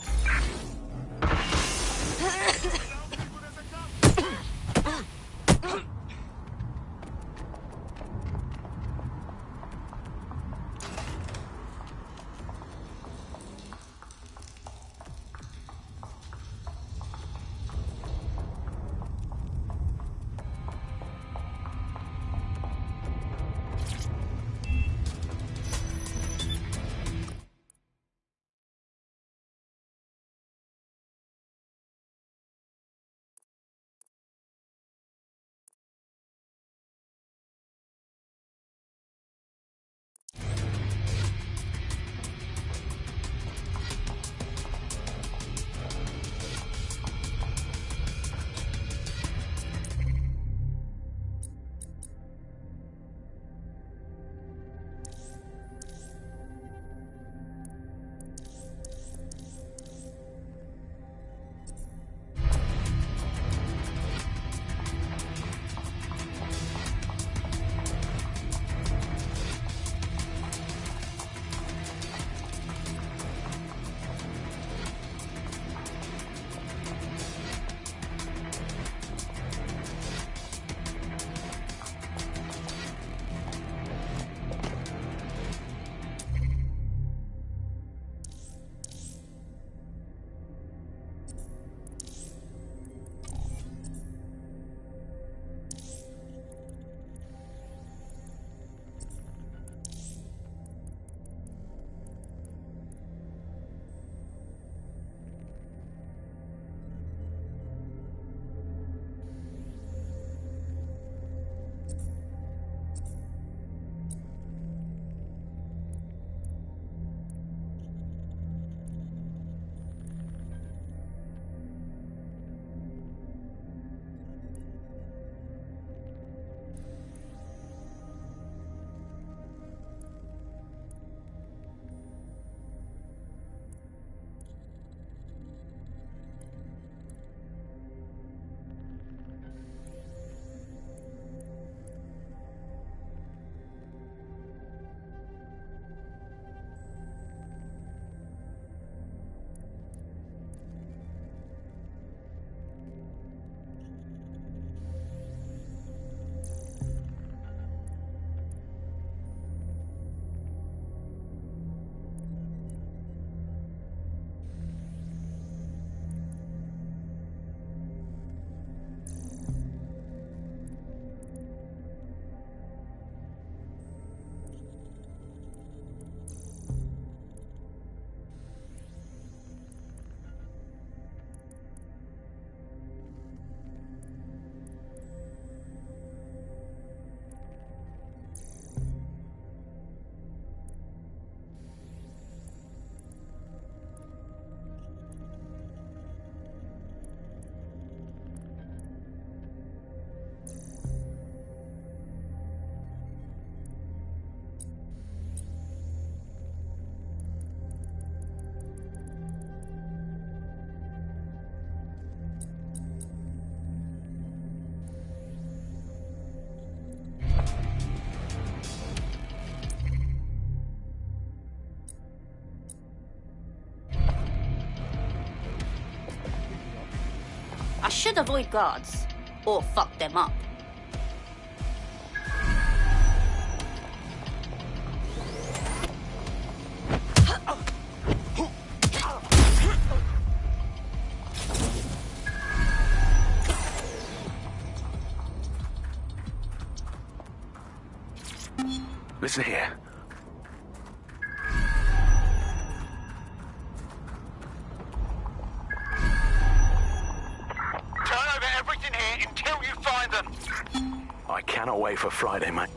I should avoid guards. Or fuck them up. Listen here. Turn over everything here until you find them. I cannot wait for Friday, mate.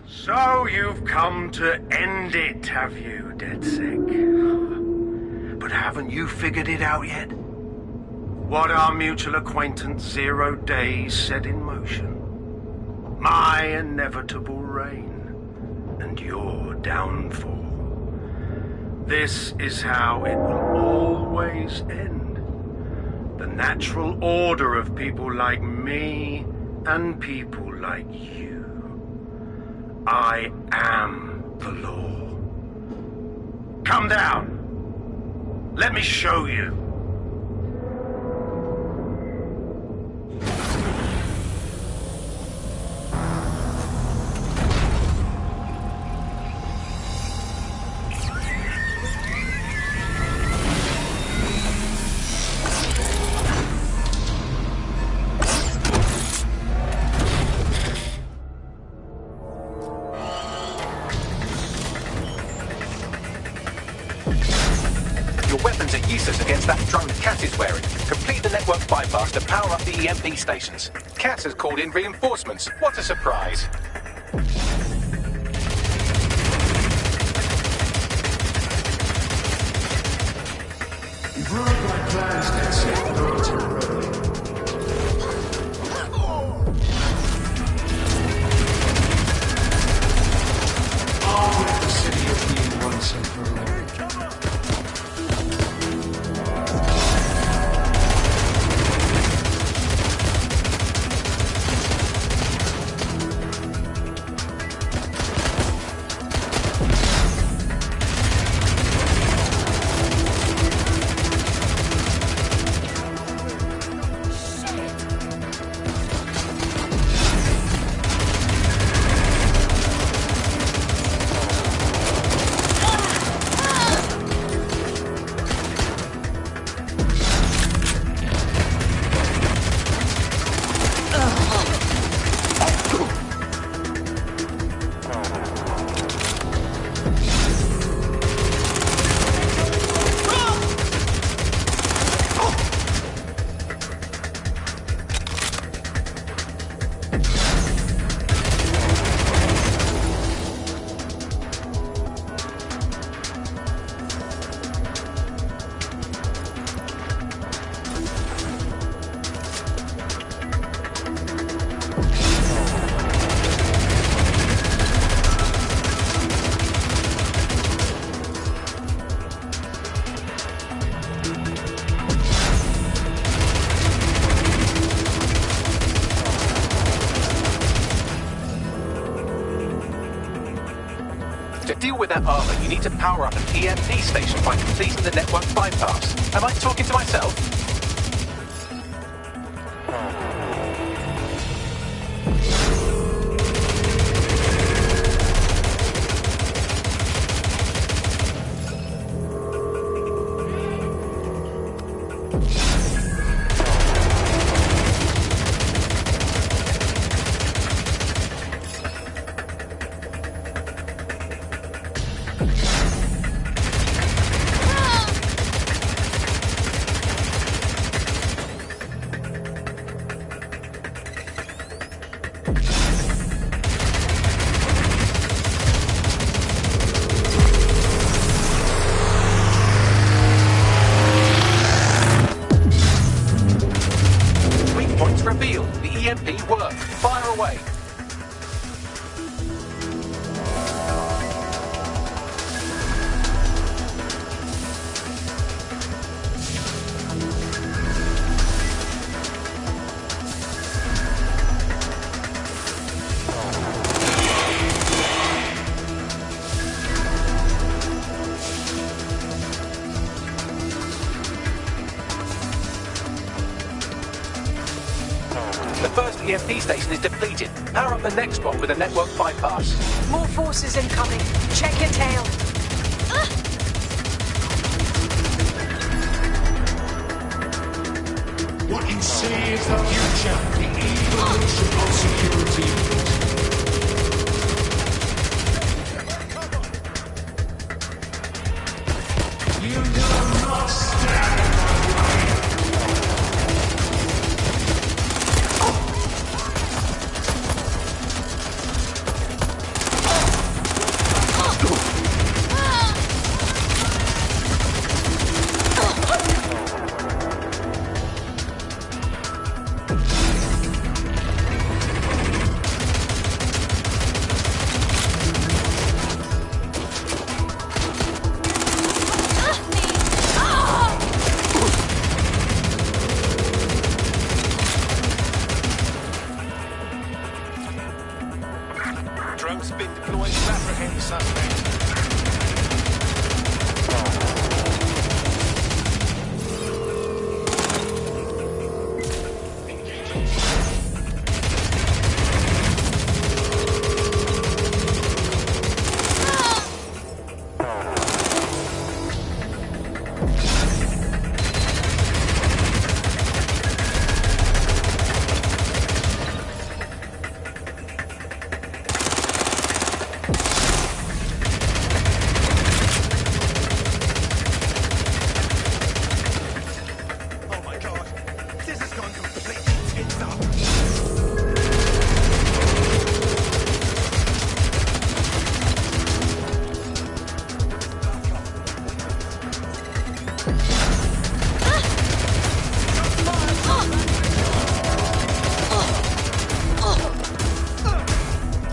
So you've come to end it, have you, DedSec? But haven't you figured it out yet? What our mutual acquaintance 0 Days set in motion? My inevitable reign and your downfall. This is how it will always end. The natural order of people like me and people like you. I am the law. Come down. Let me show you. That drone Cat is wearing. Complete the network bypass to power up the EMP stations. Cat has called in reinforcements. What a surprise. You've ruined my plans, DedSec, temporarily. I'll rid the city of being once and for all. To deal with that armor, you need to power up an EMP station by completing the network bypass. Am I talking to myself? The first EMP station is depleted. Power up the next one with a network bypass. More forces incoming. Check your tail. What you see is the future, the evolution of security. You will not stand in my way. Drone's been deployed to apprehend the suspect.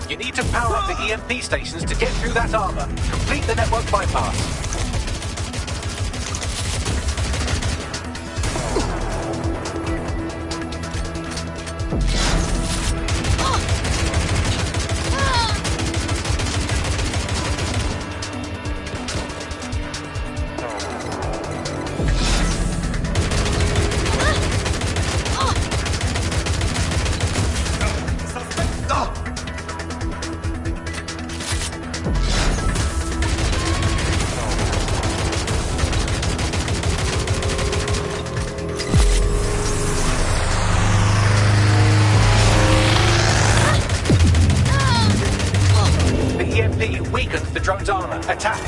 You need to power up the EMP stations to get through that armor. Complete the network bypass. EMP weakened the drone's armor. Attack!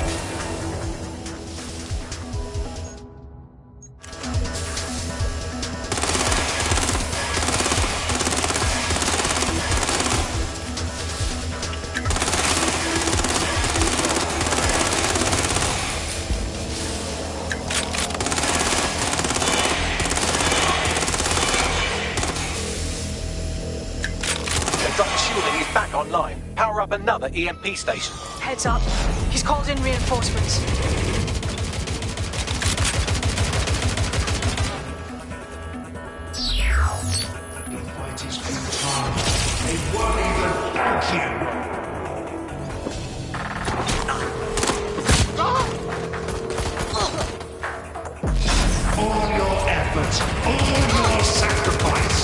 The drone shielding is back online. Power up another EMP station. Heads up. He's called in reinforcements. The fight has been hard. They won't even thank you. All your efforts, all your sacrifice.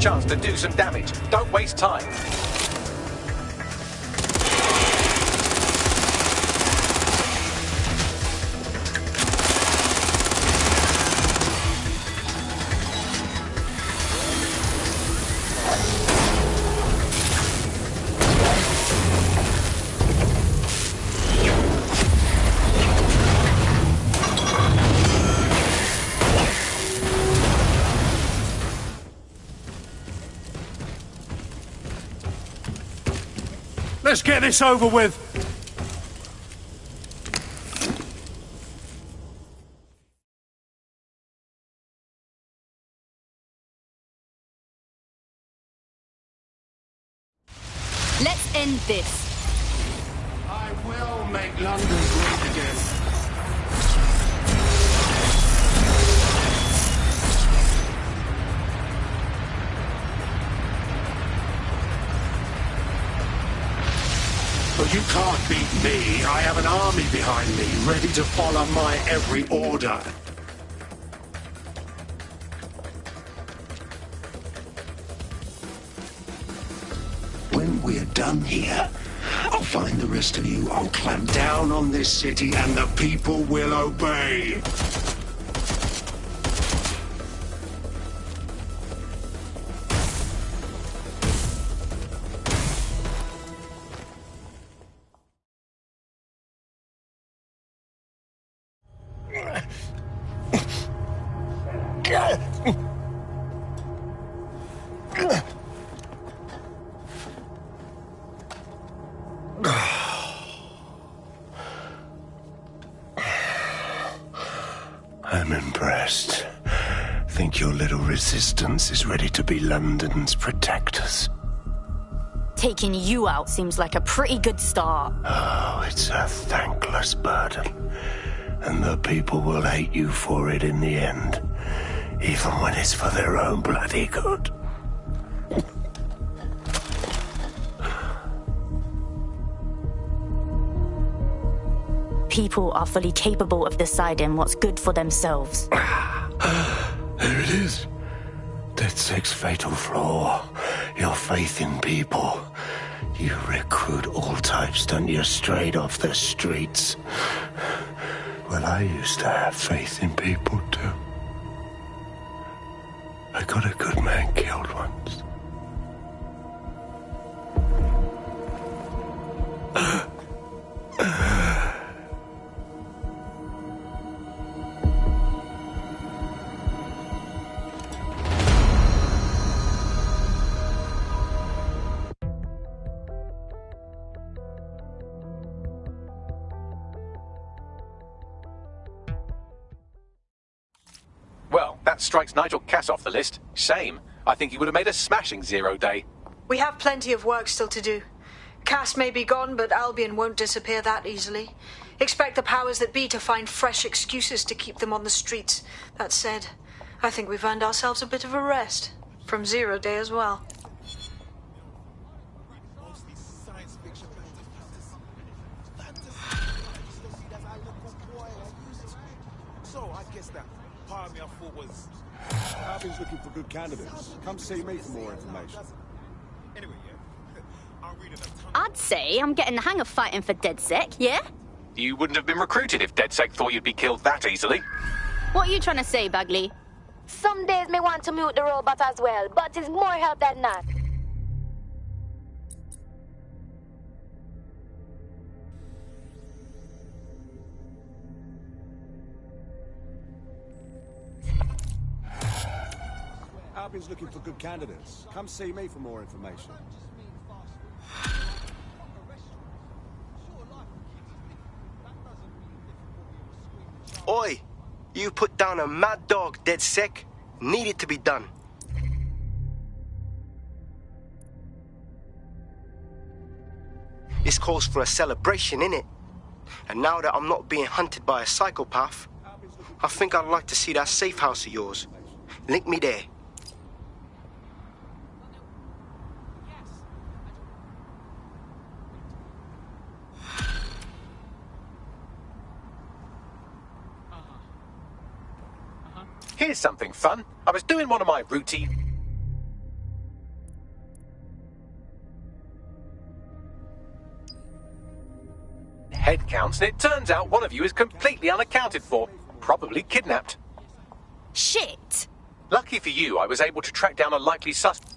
chance to do some damage. Don't waste time. Let's get this over with. Let's end this. I will make London great again. But you can't beat me. I have an army behind me, ready to follow my every order. When we're done here, I'll find the rest of you. I'll clamp down on this city and the people will obey. I'm impressed. Think your little resistance is ready to be London's protectors? Taking you out seems like a pretty good start. Oh, it's a thankless burden. And the people will hate you for it in the end. Even when it's for their own bloody good. People are fully capable of deciding what's good for themselves. There it is. DedSec's fatal flaw. Your faith in people. You recruit all types, don't you, straight off the streets. Well, I used to have faith in people, too. I got a good man killed once. Well, that strikes Nigel Cass off the list. Shame. I think he would have made a smashing 0 day. We have plenty of work still to do. Cass may be gone, but Albion won't disappear that easily. Expect the powers that be to find fresh excuses to keep them on the streets. That said, I think we've earned ourselves a bit of a rest. From 0 day as well. So, I guess that part of me I thought was... Albions looking for good candidates. Come see me for more information. Anyway, yeah. I'll read it a ton. I'd say I'm getting the hang of fighting for DedSec, yeah? You wouldn't have been recruited if DedSec thought you'd be killed that easily. What are you trying to say, Bagley? Some days me want to mute the robot as well, but it's more help than that. Albion's looking for good candidates. Come see me for more information. Oi! You put down a mad dog, DedSec. Needed to be done. This calls for a celebration, innit? And now that I'm not being hunted by a psychopath, I think I'd like to see that safe house of yours. Link me there. Here's something fun. I was doing one of my routine... head counts, and it turns out one of you is completely unaccounted for. Probably kidnapped. Shit! Lucky for you, I was able to track down a likely suspect.